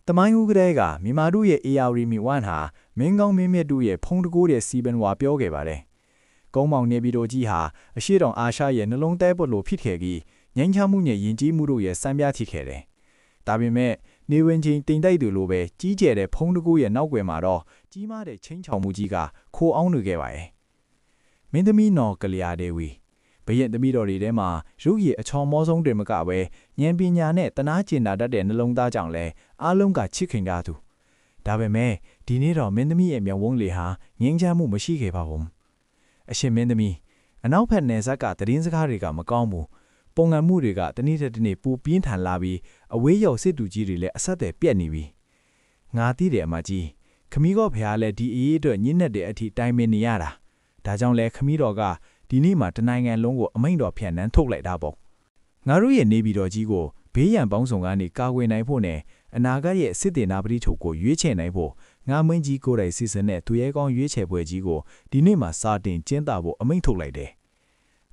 တမိုင်းဦးကလေးကမြန်မာတို့ရဲ့ AR မီဝမ်ဟာမင်းကောင်းမင်းမြတ်တို့ရဲ့ဖုံးတကိုးတဲ့စီပန်ဝါပြောခဲ့ပါတယ်။ကုန်းမောင်နေပြည်တော်ကြီးဟာအရှိတောင်အာရှရဲ့နှလုံးသားပေါ်လို့ဖြစ်ခဲ့ပြီးငြိမ်းချမ်းမှုနဲ့ယဉ်ကျေးမှုတို့ရဲ့စံပြဖြစ်ခဲ့တယ်။ဒါပေမဲ့နေဝင်ချင်းတင်တိုက်သူလိုပဲကြီးကျယ်တဲ့ဖုံးတကိုးရဲ့နောက်ွယ်မှာတော့ကြီးမားတဲ့ချင်းချောင်မှုကြီးကခိုးအောင်နေခဲ့ပါရဲ့။မင်းသမီးနော်ကလျာဒေဝီဘရင်သမီးတော်တွေထဲမှာရုပ်ရည်အချောင်မောဆုံးတွေမကပဲဉာဏ်ပညာနဲ့တနာကျင်နာတတ်တဲ့နှလုံးသားကြောင့်လဲအားလုံးကချစ်ခင်ကြသူဒါပေမဲ့ဒီနေ့တော့မင်းသမီးရဲ့မျက်ဝန်းလေဟာငြင်းချမ်းမှုမရှိခဲ့ပါဘူးအရှင်မင်းသမီးအနောက်ဘက်နယ်စပ်ကသတင်းစကားတွေကမကောင်းဘူးပုံငံမှုတွေကတနေ့တစ်နေ့ပူပြင်းထန်လာပြီးအဝေးရောက်စစ်တူကြီးတွေလည်းအဆက်အသွယ်ပြတ်နေပြီငါသိတယ်အမကြီးခမီးကောဖျားလည်းဒီအေးအတွက်ညှင်းနဲ့တဲ့အထိတိုင်ပင်နေရတာဒါကြောင့်လဲခမီးတော်ကဒီနေ့မှာတနိုင်ငံလုံးကိုအမိန့်တော်ဖြန့်နှန်းထုတ်လိုက်တာပေါ့ငါတို့ရဲ့နေပြည်တော်ကြီးကိုဘေးရန်ပေါင်းစုံကနေကာကွယ်နိုင်ဖို့နဲ့အနာဂတ်ရဲ့စစ်တေနာပတိချုပ်ကိုရွေးချယ်နိုင်ဖို့ငါမင်းကြီးကိုယ်တိုင်စီစဉ်တဲ့သူရဲကောင်းရွေးချယ်ပွဲကြီးကိုဒီနေ့မှာစတင်ကျင်းပဖို့အမိန့်ထုတ်လိုက်တယ်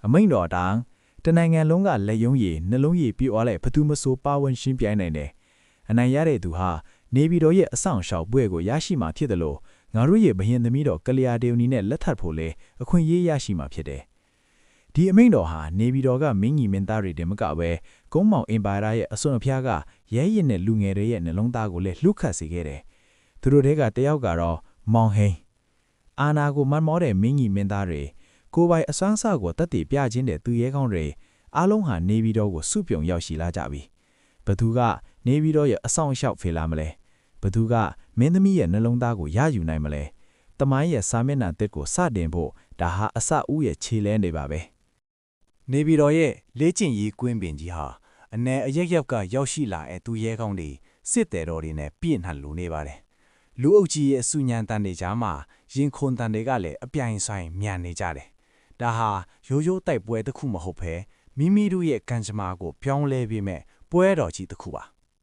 အမိန့်တော်တောင်တနိုင်ငံလုံးကလက်ယုံရည်နှလုံးရည်ပြေသွားလိုက်ဘသူမဆိုပါဝင်ရှင်းပြိုင်နိုင်တယ်အနိုင်ရတဲ့သူဟာနေပြည်တော်ရဲ့အဆောင်ရှောက်ပွဲကိုရရှိမှာဖြစ်တယ်လို့ငါတို့ရဲ့ဘရင်သမီးတော်ကလျာဒေဝနီနဲ့လက်ထပ်ဖို့လဲအခွင့်အရေးရရှိမှာဖြစ်တယ်ဒီအမိန့်တော်ဟာနေပြည်တော်ကမင်းကြီးမင်းသားတွေတည်းမကပဲကုန်းမောင်အင်ပါယာရဲ့အစွန်အဖျားကရဲရင်နဲ့လူငယ်တွေရဲ့နှလုံးသားကိုလည်းလှုပ်ခတ်စေခဲ့တယ်။သူတို့တွေကတယောက်ကတော့မောင်ဟိန်းအာနာကိုမတ်မောတဲ့မင်းကြီးမင်းသားတွေကိုယ်ပိုင်အစွမ်းစားကိုတက်တည်ပြခြင်းတဲ့သူရဲကောင်းတွေအားလုံးဟာနေပြည်တော်ကိုစုပြုံရောက်ရှိလာကြပြီ။ဘသူကနေပြည်တော်ရဲ့အဆောင်အရှောက်ဖေလာမလဲ။ဘသူကမင်းသမီးရဲ့နှလုံးသားကိုရယူနိုင်မလဲ။တမိုင်းရဲ့စာမျက်နှာတစ်ကိုစတင်ဖို့ဒါဟာအစဦးရဲ့ခြေလဲနေပါပဲ။နေပြည်တော်ရဲ့လေးကျင်ရီကွင်းပင်ကြီးဟာအနယ်အရက်ရက်ကရောက်ရှိလာတဲ့သူရဲကောင်းတွေစစ်တဲတော်တွေနဲ့ပြည့်နှံ့လူနေပါတယ်။လူအုပ်ကြီးရဲ့အဆူညံတန်တွေကြားမှာရင်ခွန်တန်တွေကလည်းအပြိုင်ဆိုင်မြန်နေကြတယ်။ဒါဟာရိုးရိုးတိုက်ပွဲတစ်ခုမဟုတ်ဘဲမိမိတို့ရဲ့ကံကြမ္မာကိုပြောင်းလဲပေးမဲ့ပွဲတော်ကြီးတစ်ခုပါ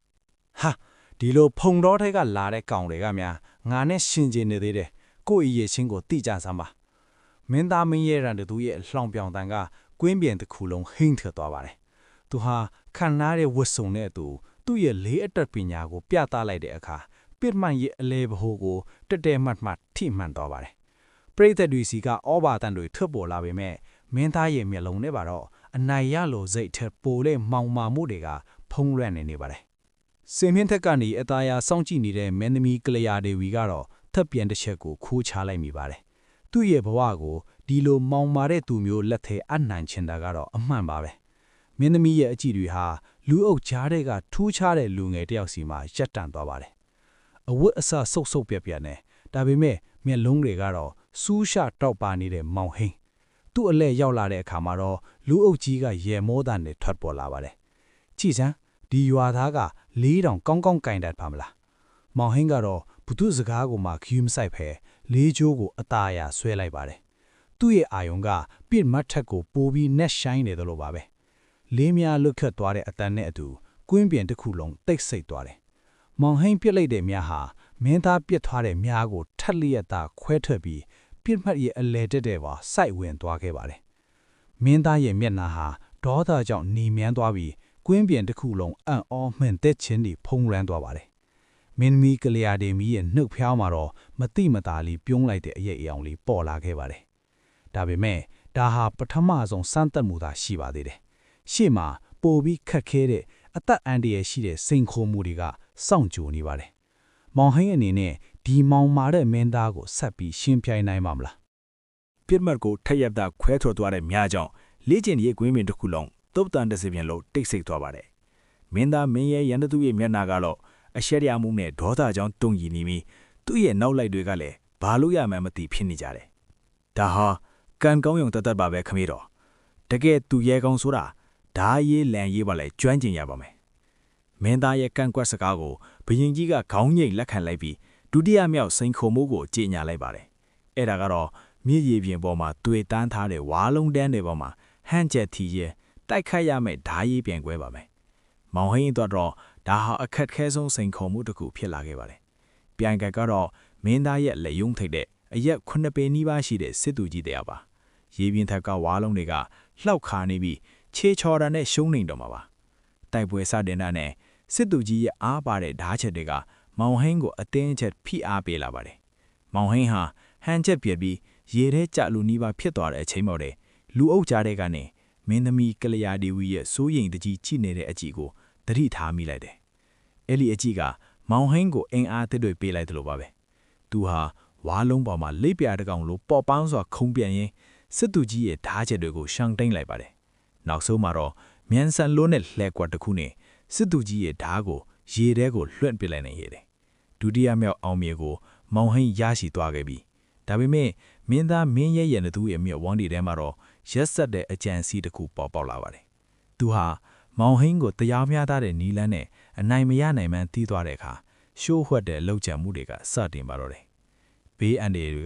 ။ဟာဒီလိုဖုံတော်ထဲကလာတဲ့ကောင်တွေကများငါနဲ့ရှင်ကျင်နေသေးတယ်။ကိုယ့်အရေးချင်းကိုတိကျစမ်းပါ။မင်းသားမင်းရဲရန်တို့ရဲ့လှောင်ပြောင်တန်ကကွင်းပြင်တစ်ခုလုံးဟိမ့်ထသွားပါတယ်။သူဟာခံနာတဲ့ဝတ်စုံနဲ့သူ့ရဲ့လေးအတက်ပညာကိုပြသလိုက်တဲ့အခါပြစ်မှန်ရဲ့အလဲဘိုးကိုတက်တဲမှတ်ထိမှန်သွားပါတယ်။ပရိသတ်တွေစီကဩဘာတန်တွေထွက်ပေါ်လာပေမဲ့မင်းသားရဲ့မျက်လုံးနဲ့ပါတော့အနိုင်ရလိုစိတ်ထက်ပိုတဲ့မောင်မာမှုတွေကဖုံးလွှမ်းနေပါတယ်။စင်မြင့်ထက်ကနေအသားရစောင့်ကြည့်နေတဲ့မင်းသမီးကလျာဒေဝီကတော့ထပ်ပြန်တစ်ချက်ကိုခိုးချလိုက်မိပါတယ်။သူ့ရဲ့ဘဝကိုဒီလိုမောင်မာတဲ့သူမျိုးလက်ထဲအနှံချင်တာကတော့အမှန်ပါပဲမင်းသမီးရဲ့အကြည့်တွေဟာလူအုပ်ကြားတဲ့ကထူးခြားတဲ့လူငယ်တယောက်စီမှာရက်တန့်သွားပါတယ်အဝတ်အစားဆုပ်ပြက်နဲ့ဒါပေမဲ့မျက်လုံးတွေကတော့စူးရှတောက်ပါနေတဲ့မောင်ဟင်းသူ့အလဲရောက်လာတဲ့အခါမှာတော့လူအုပ်ကြီးကရေမောတန်နဲ့ထွက်ပေါ်လာပါတယ်ကြည်စမ်းဒီရွာသားက4000ကောင်းကောင်းကင်တတ်ပါမလားမောင်ဟင်းကတော့ဘုသူစကားကိုမှခယူးမဆိုင်ဖဲလေးချိုးကိုအသားအရဆွဲလိုက်ပါတယ်သူ့ရဲ့အာယုံကပြစ်မတ်ထက်ကိုပိုပြီးနက်ရှိုင်းနေတယ်လို့ပါပဲလေးများလွတ်ခတ်သွားတဲ့အတန်နဲ့အတူကွင်းပြင်တစ်ခုလုံးတိတ်ဆိတ်သွားတယ်မောင်ဟိန်းပြစ်လိုက်တဲ့မြားဟာမင်းသားပြစ်သွားတဲ့မြားကိုထက်လျက်သားခွဲထွက်ပြီးပြစ်မှတ်ရဲ့အလဲတက်တဲ့ပါစိုက်ဝင်သွားခဲ့ပါတယ်မင်းသားရဲ့မျက်နှာဟာဒေါသကြောင့်หนีမြန်းသွားပြီးကွင်းပြင်တစ်ခုလုံးအံ့ဩမှန်သက်ခြင်းတွေဖုံးလွှမ်းသွားပါတယ်မင်းမီကလျာဒေမီရဲ့နှုတ်ဖျားမှာတော့မတိမတာလီပြုံးလိုက်တဲ့အရေးအယောင်လေးပေါ်လာခဲ့ပါတယ်ဒါပေမဲ့ဒါဟာပထမဆုံးစမ်းသပ်မှုသာရှိပါသေးတယ်ရှေ့မှာပိုပြီးခက်ခဲတဲ့အသက်အန္တရာယ်ရှိတဲ့စိန်ခေါ်မှုတွေကစောင့်ကြိုနေပါတယ်မောင်ဟင်းအနေနဲ့ဒီမောင်မာတဲ့မင်းသားကိုဆက်ပြီးရှင်းပြနိုင်မှာမလားပြစ်မှတ်ကိုထက်ရက်သားခွဲထွက်သွားတဲ့မြားကြောင့်လေ့ကျင့်ရေးကွင်းပင်တစ်ခုလုံးသုတ်တန်တစ်စပြင်လုံးတိတ်ဆိတ်သွားပါတယ်မင်းသားမင်းရဲ့ရန်သူရဲ့မျက်နှာကတော့အရှက်ရမှုနဲ့ဒေါသကြောင့်တုန်ကြီးနေပြီးသူ့ရဲ့နောက်လိုက်တွေကလည်းဘာလို့ရမှန်းမသိဖြစ်နေကြတယ်ဒါဟာကံကောင်းရုံတသက်ပါပဲခမေးတော်တကယ်သူရဲကောင်းဆိုတာဓာရေးလန်ရေးပါလဲကျွမ်းကျင်ရပါမယ်မင်းသားရဲ့ကန့်ကွက်စကားကိုဘရင်ကြီးကခေါင်းငိတ်လက်ခံလိုက်ပြီးဒုတိယမြောက်စိန်ခုံမှုကိုကြေညာလိုက်ပါတယ်အဲ့ဒါကတော့မြေကြီးပြင်ပေါ်မှာတွေ့တန်းထားတဲ့ဝါလုံးတန်းတွေပေါ်မှာဟန့်ချက်ထီရဲတိုက်ခိုက်ရမယ့်ဓာရေးပြန်ကွဲပါမယ်မောင်ဟင်းတော့ဒါဟာအခက်ခဲဆုံးစိန်ခုံမှုတစ်ခုဖြစ်လာခဲ့ပါတယ်ပြန်ကကတော့မင်းသားရဲ့လက်ယုံထိတ်တဲ့အရက်9ပေနီးပါးရှိတဲ့စစ်သူကြီးတရားပါရေပြင်းထက်ကဝါလုံးတွေကလှောက်ခါနေပြီးခြေချော်တာနဲ့ရှုံးနေတော့မှာပါတိုက်ပွဲစတင်တာနဲ့စစ်သူကြီးရဲ့အားပါတဲ့ဓာချက်တွေက မောင်ဟင်းကိုအတင်းချက်ဖိအားပေးလာပါတယ်မောင်ဟင်းဟာဟန်ချက်ပြက်ပြီးရေထဲကျလူနီးပါးဖြစ်သွားတဲ့အချိန်ပေါ်တဲ့လူအုပ်ကြားတဲ့ကနေမင်းသမီးကလျာဒေဝီရဲ့စိုးရိမ်တကြီးချိနေတဲ့အကြည့်ကိုသတိထားမိလိုက်တယ်အဲ့ဒီအကြည့်ကမောင်ဟင်းကိုအင်အားတစ်တွေပေးလိုက်တယ်လို့ပါပဲသူဟာဝါလုံးပေါ်မှာလိပ်ပြာတကောင်လိုပေါ်ပန်းစွာခုံပြန်ရင်းစစ်သူကြီးရဲ့ဓားချက်တွေကိုရှောင်တိန်လိုက်ပါတယ်နောက်ဆုံးမှာတော့မြန်ဆန်လို့နဲ့လှဲကွက်တစ်ခုနဲ့စစ်သူကြီးရဲ့ဓားကိုရေထဲကိုလွှင့်ပစ်လိုက်နိုင်ရတယ်ဒုတိယမြောက်အောင်မြေကိုမောင်ဟင်းရရှိသွားခဲ့ပြီဒါပေမဲ့မင်းသားမင်းရဲ့ရန်သူရဲ့မြေဝန်းဒီထဲမှာတော့ရက်ဆက်တဲ့အကြံစီတစ်ခုပေါ်ပေါက်လာပါတယ်သူဟာမောင်ဟင်းကိုတရားမျှတတဲ့နီလန်းနဲ့အနိုင်မရနိုင်မှန်းသိသွားတဲ့အခါရှိုးဝှက်တဲ့လှုပ်ကြံမှုတွေကစတင်ပါတော့တယ်ဘေးအန္တရာယ်တွေက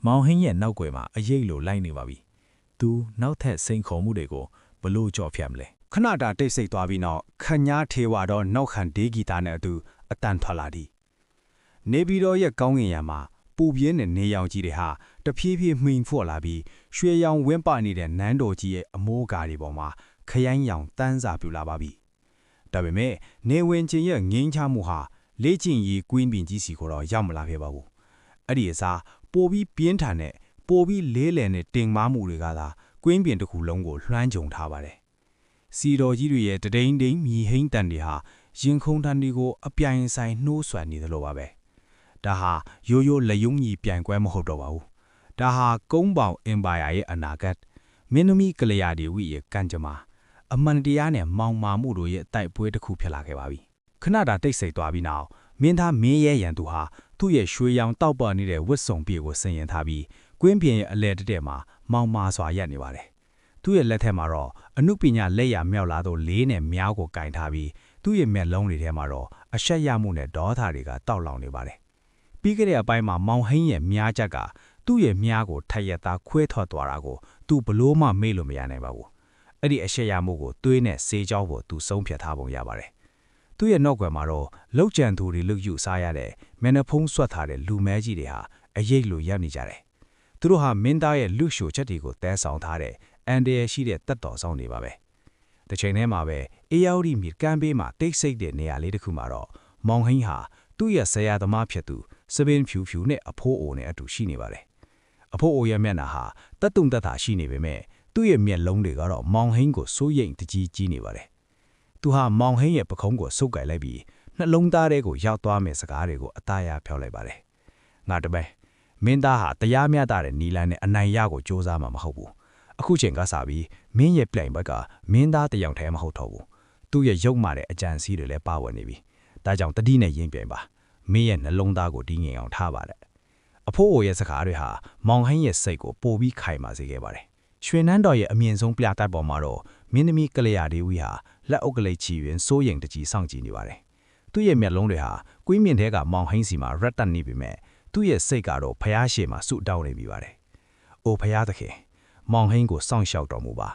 မောင်ဟင်းရဲ့နောက်ွယ်မှာအရေးလိုလိုက်နေပါပြီသူနောက်ထပ်စိန်ခေါ်မှုတွေကိုဘလို့ကြော်ဖြတ်မလဲခဏတာတိတ်ဆိတ်သွားပြီးနောက်ခညာထေဝါတော့နောက်ခံဒေဂီတာနဲ့အတူအတန်ထွက်လာသည်နေပြည်တော်ရဲ့ကောင်းကင်ယံမှာပူပြင်းတဲ့နေရောင်ကြီးတွေဟာတဖြည်းဖြည်းမှိန်ဖွက်လာပြီးရွှေရောင်ဝင်းပနေတဲ့နန်းတော်ကြီးရဲ့အမိုးကားတွေပေါ်မှာခရိုင်းရောင်တန်းစာပြူလာပါပြီဒါပေမဲ့နေဝင်ချင်းရဲ့ငင်းချမှုဟာလေ့ကျင့်ရေးကွင်းပင်ကြီးစီကိုတော့ရောက်မလာခဲ့ပါဘူးအဲ့ဒီအစားပိုပြီးပြင်းထန်တဲ့ပိုပြီးလေးလံတဲ့တင်မားမှုတွေကသာကွင်းပင်တစ်ခုလုံးကိုလွှမ်းခြုံထားပါတယ်စီတော်ကြီးတွေရဲ့တဒိန်ဒိန်မြည်ဟိမ့်တန်တွေဟာရင်ခုန်တန်တွေကိုအပြိုင်ဆိုင်နှိုးဆွမ်းနေသလိုပါပဲဒါဟာရိုးရိုးလက်ယုံကြီးပြိုင်ကွဲမဟုတ်တော့ပါဘူးဒါဟာကုန်းပေါင်အင်ပါယာရဲ့အနာဂတ်မင်းသမီးကလျာဒေဝီရဲ့ကံကြမ္မာအမှန်တရားနဲ့မောင်မာမှုတို့ရဲ့တိုက်ပွဲတစ်ခုဖြစ်လာခဲ့ပါပြီခဏတာတိတ်ဆိတ်သွားပြီးနောက်မင်းသားမင်းရဲ့ရန်သူဟာသူ့ရဲ့ရွှေရောင်တောက်ပနေတဲ့ဝတ်စုံပြေကိုဆင်ရင်ထားပြီးကွင်းပြင်ရဲ့အလဲတတဲ့မှာမောင်မာစွာရပ်နေပါတယ်သူ့ရဲ့လက်ထက်မှာတော့အနုပညာလက်ရမြောက်လာသောလေးနဲ့မြောက်ကိုကင်ထားပြီးသူ့ရဲ့မျက်လုံးတွေထဲမှာတော့အဆက်ရမှုနဲ့ဒေါသတွေကတောက်လောင်နေပါတယ်ပြီးခဲ့တဲ့အပိုင်းမှာမောင်ဟင်းရဲ့မြားချက်ကသူ့ရဲ့မြားကိုထက်ရက်သားခွဲထွက်သွားတာကိုသူဘလို့မှမေ့လို့မရနိုင်ပါဘူးအဲ့ဒီအဆက်ရမှုကိုသွေးနဲ့ဆေးကြောပေါ်သူဆုံးဖြတ်ထားပုံရပါတယ်သူ့ရဲ့နောက်ွယ်မှာတော့လောက်ကျန်သူတွေလုယူစားရတဲ့မနဖုံးဆွတ်ထားတဲ့လူမဲကြီးတွေဟာအရေးလိုရပ်နေကြတယ်သူတို့ဟာမင်းသားရဲ့လူရှိုချက်တွေကိုတဲဆောင်ထားတဲ့အန်ဒီရရှိတဲ့တက်တော်ဆောင်နေပါပဲတစ်ချိန်တည်းမှာပဲအေယာဝတီမြစ်ကမ်းဘေးမှာတိတ်ဆိတ်တဲ့နေရာလေးတစ်ခုမှာတော့မောင်ဟင်းဟာသူ့ရဲ့ဆရာသမားဖြစ်သူစပင်းဖြူဖြူနဲ့အဖိုးအိုနဲ့အတူရှိနေပါတယ်အဖိုးအိုရဲ့မျက်နှာဟာတက်တုံတက်တာရှိနေပေမဲ့သူ့ရဲ့မျက်လုံးတွေကတော့မောင်ဟင်းကိုစိုးရိမ်တကြီးကြီးနေပါတယ်သူဟာမောင်ဟင်းရဲ့ပခုံးကိုဆုပ်ကိုင်လိုက်ပြီးနှလုံးသားထဲကိုရောက်သွားမယ့်စကားတွေကိုအသားရဖျောက်လိုက်ပါတယ်ငါတပည့်မင်းသားဟာတရားမျှတတဲ့နီလန်းနဲ့အနိုင်ရကိုစ조사မှာမဟုတ်ဘူးအခုချိန်ကစပြီးမင်းရဲ့ပြိုင်ဘက်ကမင်းသားတယောက်တည်းမဟုတ်တော့ဘူးသူ့ရဲ့ရုပ်မာတဲ့အကြံစီးတွေလည်းပါဝင်နေပြီဒါကြောင့်တတိနဲ့ရင်ပြိုင်ပါမင်းရဲ့နှလုံးသားကိုတင်းငင်အောင်ထားပါတဲ့အဖိုးအိုရဲ့စကားတွေဟာမောင်ဟင်းရဲ့စိတ်ကိုပိုပြီးခိုင်မာစေခဲ့ပါတယ်ရွှေနန်းတော်ရဲ့အမြင့်ဆုံးပြတိုက်ပေါ်မှာတော့မင်းသမီးကလျာဒေဝီဟာလက်အုပ်ကလေးချီရင်စိုးရိမ်တကြီးစောင့်ကြည့်နေပါတယ်သူ့ရဲ့မျက်လုံးတွေဟာကွင်းမြင့်ထဲကမောင်ဟင်းစီမှာရက်တက်နေပြီမဲ့သူ့ရဲ့စိတ်ကတော့ဖျားရှည်မှာဆုတောင်းနေပြီပါတယ်အိုဖျားသခင်မောင်ဟင်းကိုစောင့်ရှောက်တော်မူပါ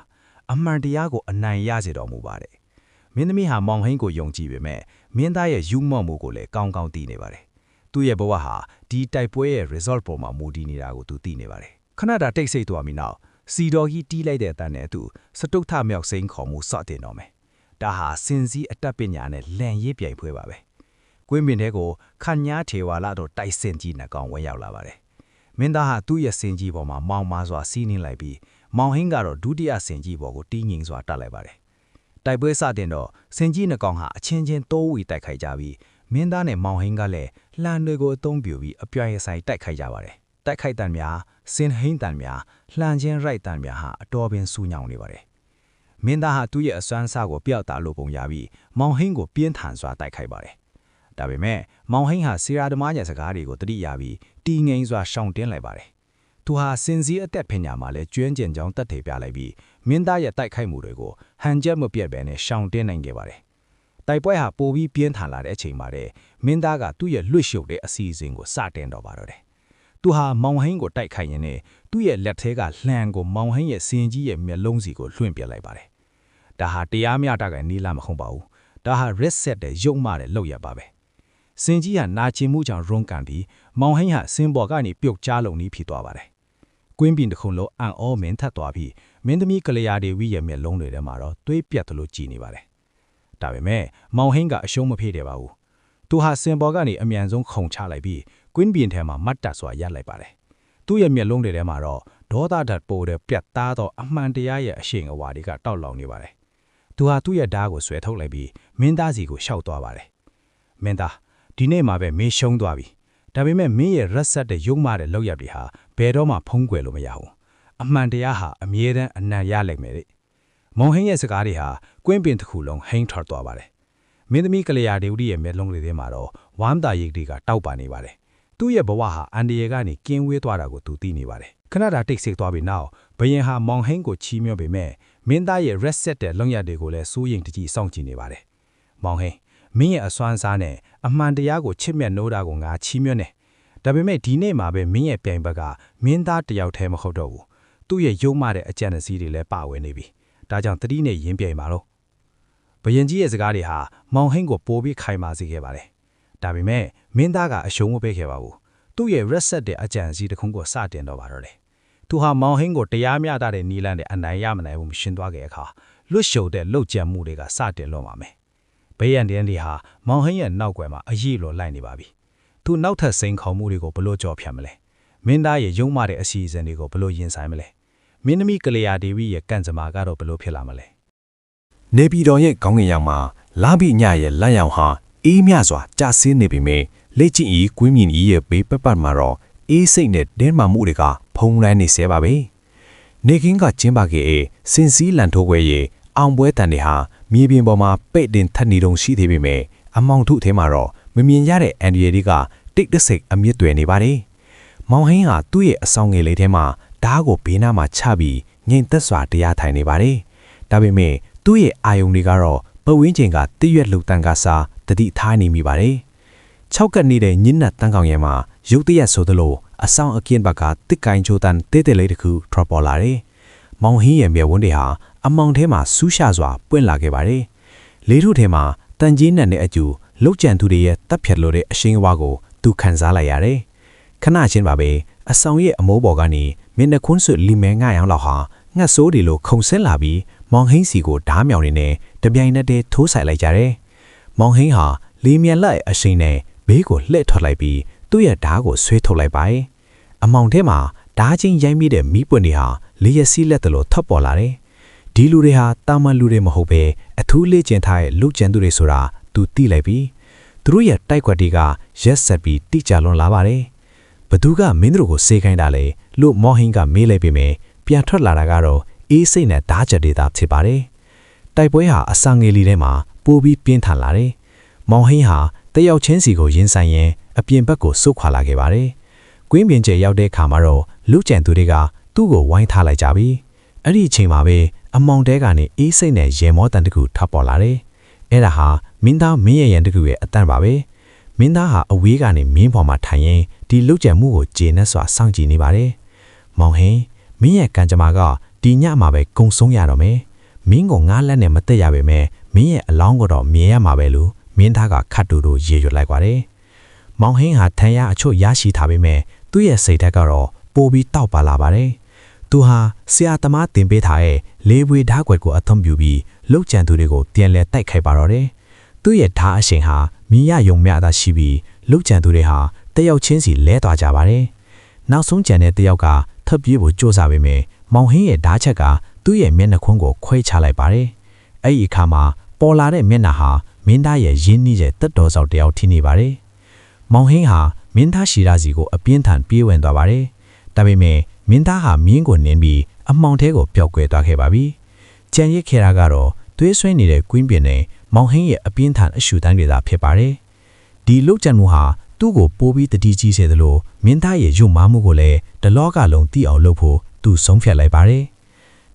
အမှန်တရားကိုအနိုင်ရစေတော်မူပါတယ်မင်းသမီးဟာမောင်ဟင်းကိုယုံကြည်ပေမဲ့မင်းသားရဲ့ယူမော့မှုကိုလည်းကောင်းကောင်းသိနေပါတယ်သူ့ရဲ့ဘဝဟာဒီတိုက်ပွဲရဲ့ result ပေါ်မှာမူတည်နေတာကိုသူသိနေပါတယ်ခဏတာတိတ်ဆိတ်သွားပြီးနောက်စီတော်ကြီးတီးလိုက်တဲ့အတန်းနဲ့သူစတုထမြောက်စိန်ခေါ်မှုစတင်တော့မယ်ဒါဟာစင်စည်းအတတ်ပညာနဲ့လန်ရေးပြိုင်ပွဲပါပဲကွင်းပင်ထဲကိုခညာထေဝါလာတို့တိုက်စင်ကြီးနှကောင်ဝင်ရောက်လာပါတယ်မင်းသားဟာသူ့ရဲ့စင်ကြီးပေါ်မှာမောင်မာစွာစီးနှင်းလိုက်ပြီးမောင်ဟင်းကတော့ဒုတိယစင်ကြီးပေါ်ကိုတီးငိမ်စွာတက်လိုက်ပါတယ်တိုက်ပွဲစတင်တော့စင်ကြီးနှကောင်ဟာအချင်းချင်းတိုးဝီတိုက်ခိုက်ကြပြီးမင်းသားနဲ့မောင်ဟင်းကလည်းလှန်တွေကိုအသုံးပြုပြီးအပြိုင်အဆိုင်တိုက်ခိုက်ကြပါတယ်တိုက်ခိုက်တန်များစင်ဟင်းတန်များလှန်ချင်းရိုက်တန်များဟာအတော်ပင်ဆူညောင်နေပါတယ်မင်းသားဟာသူ့ရဲ့အစွမ်းစားကိုပြောက်တာလို့ပုံရပြီးမောင်ဟင်းကိုပြင်းထန်စွာတိုက်ခိုက်ပါတယ်ဒါပေမဲ့မောင်ဟင်းဟာဆီရာဓမားရဲ့စကားတွေကိုတတိယပြီးတီငိမ်စွာရှောင်တင်းလိုက်ပါတယ်သူဟာစင်စည်းအသက်ပညာမှာလည်းကျွမ်းကျင်ကြောင်းတက်ထေပြလိုက်ပြီးမင်းသားရဲ့တိုက်ခိုက်မှုတွေကိုဟန်ချက်မပြတ်ဘဲနဲ့ရှောင်တင်းနိုင်ခဲ့ပါတယ်တိုက်ပွဲဟာပိုပြီးပြင်းထန်လာတဲ့အချိန်မှာမင်းသားကသူ့ရဲ့လွတ်ရှုပ်တဲ့အစီအစဉ်ကိုစတင်တော့ပါတော့တယ်သူဟာမောင်ဟင်းကိုတိုက်ခိုက်ရင်းနဲ့သူ့ရဲ့လက်ထဲကလှန်ကိုမောင်ဟင်းရဲ့စင်ကြီးရဲ့မျက်လုံးစီကိုလွှင့်ပြလိုက်ပါတယ်ဒါဟာတရားမျှတတဲ့နီလာမဟုတ်ပါဘူးဒါဟာ reset တဲ့ရုံမှတဲ့လောက်ရပါပဲစင်ကြီးဟာနာကျင်မှုကြောင့်ရုန်းကန်ပြီးမောင်ဟင်းဟာစင်ပေါ်ကနေပြုတ်ကျလုံနီးဖြစ်သွားပါတယ်ကွင်းပင်တစ်ခုလုံးအံ့ဩမင်းထက်သွားပြီးမင်းသမီးကလျာဒေဝီရဲ့မျက်လုံးတွေထဲမှာတော့သွေးပြတ်သလိုကြည်နေပါတယ်ဒါပေမဲ့မောင်ဟင်းကအရှုံးမဖေးတယ်ပါဘူး သူဟာစင်ပေါ်ကနေအမြန်ဆုံးခုန်ချလိုက်ပြီးကွင်းပြင်ထဲမှာမတ်တက်စွာရပ်လိုက်ပါတယ်သူ့ရဲ့မျက်လုံးတွေထဲမှာတော့ဒေါသဓာတ်ပိုတဲ့ပြတ်သားသောအမှန်တရားရဲ့အရှိန်အဝါတွေကတောက်လောင်နေပါတယ်သူဟာသူ့ရဲ့ဓာတ်ကိုဆွဲထုတ်လိုက်ပြီးမင်းသားစီကိုရှောက်သွားပါတယ်မင်းသားဒီနေ့မှပဲမင်းရှုံးသွားပြီဒါပေမဲ့မင်းရဲ့ရက်ဆက်တဲ့ရုံမာတဲ့လောက်ရတွေဟာဘယ်တော့မှဖုံးကွယ်လို့မရဘူးအမှန်တရားဟာအမြဲတမ်းအနံ့ရလိမ့်မယ်တဲ့မောင်ဟင်းရဲ့စကားတွေဟာကွင်းပင်တစ်ခုလုံးဟိန်းထွက်သွားပါတယ်မင်းသမီးကလျာဒေဝတိရဲ့မျက်လုံးတွေထဲမှာတော့ဝမ်းသာရိတ်တွေကတောက်ပါနေပါတယ်သူ့ရဲ့ဘဝဟာအန်ဒီယေကနေကင်းဝေးသွားတာကိုသူသိနေပါတယ်ခဏတာတိတ်ဆိတ်သွားပြီးနောက်ဘယင်ဟာမောင်ဟင်းကိုချီးမြှောက်ပေမဲ့မင်းသားရဲ့ရက်ဆက်တဲ့လုံရတွေကိုလည်းစိုးရိမ်တကြီးစောင့်ကြည့်နေပါတယ်မောင်ဟင်းမင်းရဲ့အစွမ်းစားနဲ့အမှန်တရားကိုချစ်မြတ်နိုးတာကိုငါချီးမြှောက်နေဒါပေမဲ့ဒီနေ့မှာပဲမင်းရဲ့ပြိုင်ဘက်ကမင်းသားတယောက်တည်းမဟုတ်တော့ဘူးသူ့ရဲ့ယုံမတဲ့အကြံအစည်းတွေလည်းပါဝင်နေပြီဒါကြောင့်တတိနဲ့ရင်းပြိုင်ပါတော့ဘယင်ကြီးရဲ့စကားတွေဟာမောင်ဟင်းကိုပိုပြီးခိုင်မာစေခဲ့ပါတယ်ဒါပေမဲ့မင်းသားကအရှုံးမပေးခဲ့ပါဘူးသူ့ရဲ့ရက်ဆက်တဲ့အကြံအစည်းတစ်ခုကိုစတင်တော့ပါတော့တယ်သူဟာမောင်ဟင်းကိုတရားမျှတတဲ့နီလန်းနဲ့အနိုင်ရမနိုင်ဘူးရှင်းသွားခဲ့အခါလွတ်ရှုံတဲ့လှုပ်ကြံမှုတွေကစတင်လွန်ပါမယ်ဘေးရန်တန်းတွေဟာမောင်ဟင်းရဲ့နောက်ွယ်မှာအရေးလိုလိုက်နေပါပြီသူနောက်ထပ်စိန်ခေါ်မှုတွေကိုဘလို့ကြော်ဖြတ်မလဲမင်းသားရဲ့ယုံမတဲ့အစီအစဉ်တွေကိုဘလို့ရင်ဆိုင်မလဲမင်းသမီးကလျာဒေဝီရဲ့ကန့်စမာကတော့ဘလို့ဖြစ်လာမလဲနေပြည်တော်ရဲ့ကောင်းကင်ရောင်မှာလာပိညရဲ့လက်ရောင်ဟာအေးမြစွာကြာဆင်းနေပြီမဲ့လက်ချီဤကွင်းမြင်ဤရဲ့ဘေးပတ်မှာတော့အေးစိတ်နဲ့တင်းမာမှုတွေကဖုံးလွှမ်းနေစေပါပဲနေကင်းကကျင်းပါခဲ့စင်စည်းလန်ထိုးခွဲရဲ့အောင်ပွဲတန်တွေဟာမြေပြင်ပေါ်မှာပဲ့တင်ထက်နေတုံရှိသေးပေမဲ့အမောင်ထုထဲမှာတော့မမြင်ရတဲ့အန်ဒီရီကတိတ်တဆိတ်အမြင့်တွယ်နေပါတယ်မောင်ဟင်းဟာသူ့ရဲ့အဆောင်ငယ်လေးထဲမှာဓားကိုဘေးနားမှာချပြီးငိမ်သက်စွာတရားထိုင်နေပါတယ်ဒါပေမဲ့သူ့ရဲ့အာယုံတွေကတော့ပဝင်းချိန်ကတည့်ရွက်လှုပ်တန်ကစားတတိထားနေမိပါတယ်၆ကပ်နေတဲ့ညင်းနက်တန်းကောင်ရဲမှာရုတ်တရက်ဆိုသလိုအဆောင်အကင်းဘက်ကတစ်ကိုင်းချိုးတန်တဲတဲလေးတစ်ခုထွက်ပေါ်လာတယ်မောင်ဟင်းရဲ့မျက်ဝန်းတွေဟာအမောင်ထဲမှာဆူးရှာစွာပွင့်လာခဲ့ပါတယ်လေးထုထဲမှာတန်ကြီးနက်နဲ့အကျူလှုပ်ကြံသူတွေရဲ့တပ်ဖြတ်လို့တဲ့အရှင်းအဝါကိုသူခံစားလိုက်ရတယ်ခဏချင်းပါပဲအဆောင်ရဲ့အမိုးပေါ်ကနေမျက်နှာခွန်းဆွလီမဲငှားရောင်လောက်ဟာငှက်ဆိုးတွေလိုခုန်ဆင်းလာပြီးမောင်ဟင်းစီကိုဓားမြောင်နေနဲ့တပြိုင်နက်တည်းထိုးဆိုင်လိုက်ကြတယ်မောင်ဟင်းဟာလေးမြန်လက်အရှိန်နဲ့ဘေးကိုလှည့်ထွက်လိုက်ပြီးသူ့ရဲ့ဓားကိုဆွဲထုတ်လိုက်ပါတယ်အမောင်ထဲမှာဓားချင်းရိုင်းမိတဲ့မီးပွင့်တွေဟာလေးရစီးလက်တလို့ထပ်ပေါ်လာတယ်ဒီလူတွေဟာတာမန်လူတွေမဟုတ်ပဲအထူးလေ့ကျင့်ထားတဲ့လူကျန်သူတွေဆိုတာသူသိလိုက်ပြီသူတို့ရဲ့တိုက်ကွက်တွေကရက်ဆက်ပြီးတိကျလွန်လာပါတယ်ဘသူကမင်းတို့ကိုစေခိုင်းတာလဲလို့မောင်ဟင်းကမေးလိုက်ပေမဲ့ပြန်ထွက်လာတာကတော့အေးစိတ်နဲ့ဓားချက်တွေသာဖြစ်ပါတယ်တိုက်ပွဲဟာအဆန်ငယ်လီထဲမှာပိုပြီးပြင်းထန်လာတယ်မောင်ဟင်းဟာတယောက်ချင်းစီကိုရင်ဆိုင်ရင်အပြင်ဘက်ကိုဆုတ်ခွာလာခဲ့ပါတယ်ကွင်းပြင်ကျရောက်တဲ့အခါမှာတော့လူကျန်သူတွေကသူ့ကိုဝိုင်းထားလိုက်ကြပြီအဲ့ဒီအချိန်မှာပဲအမောင်တဲကနေအေးစိတ်နဲ့ရေမောတန်တကူထပ်ပေါ်လာတယ်အဲ့ဒါဟာမင်းသားမင်းရဲ့ရန်တကူရဲ့အတန်ပါပဲမင်းသားဟာအဝေးကနေမင်းပေါ်မှာထိုင်ရင်ဒီလူကျန်မှုကိုကျေနပ်စွာစောင့်ကြည့်နေပါတယ်မောင်ဟင်းမင်းရဲ့ကံကြမ္မာကဒီညမှာပဲကုံဆုံးရတော့မယ်မင်းကိုငားလက်နဲ့မတက်ရပေမဲ့မင်းရဲ့အလောင်းကိုတော့မြင်ရမှာပဲလို့မင်းသားကခတ်တူတူရေရွတ်လိုက်ပါတယ်မောင်ဟင်းဟာထန်ရအချို့ရရှိထားပေမဲ့သူ့ရဲ့စိတ်ဓာတ်ကတော့ပိုပြီးတောက်ပါလာပါတယ်သူဟာဆရာသမားတင်ပေးထားတဲ့လေးပွေဓာတ်ကွက်ကိုအသုံးပြုပြီးလှုပ်ကြံသူတွေကိုပြန်လဲတိုက်ခိုက်ပါတော့တယ်သူ့ရဲ့ဓာတ်အရှင်ဟာမြင်ရယုံမြတာရှိပြီးလှုပ်ကြံသူတွေဟာတယောက်ချင်းစီလဲသွားကြပါတယ်နောက်ဆုံးကြံတဲ့တယောက်ကထပ်ပြေးဖို့ကြိုးစားပေမဲ့မောင်ဟင်းရဲ့ဓာတ်ချက်ကသူ့ရဲ့မျက်နှာခွန်းကိုခွဲချလိုက်ပါတယ်အဲ့ဒီအခါမှာပေါ်လာတဲ့မျက်နှာဟာမင်းသားရဲ့ရင်းနှီးတဲ့တက်တော်ဆောင်တယောက်ထိနေပါတယ်မောင်ဟင်းဟာမင်းသားရှိရာစီကိုအပြင်းထန်ပြေးဝင်သွားပါတယ်ဒါပေမဲ့မင်းသားဟာမြင်းကိုနင်းပြီးအမောင်ထဲကိုပျောက်ကွယ်သွားခဲ့ပါပြီကြံရစ်ခဲ့တာကတော့သွေးဆွဲနေတဲ့ကွင်းပြင်နဲ့မောင်ဟင်းရဲ့အပြင်းထန်အရှူတန်းတွေသာဖြစ်ပါတယ်ဒီလုတ်ကြံမှုဟာသူ့ကိုပိုးပြီးတတိကြီးစေသလိုမင်းသားရဲ့ရုပ်မားမှုကိုလည်းတလောကလုံးသိအောင်လုပ်ဖို့သူဆုံးဖြတ်လိုက်ပါတယ်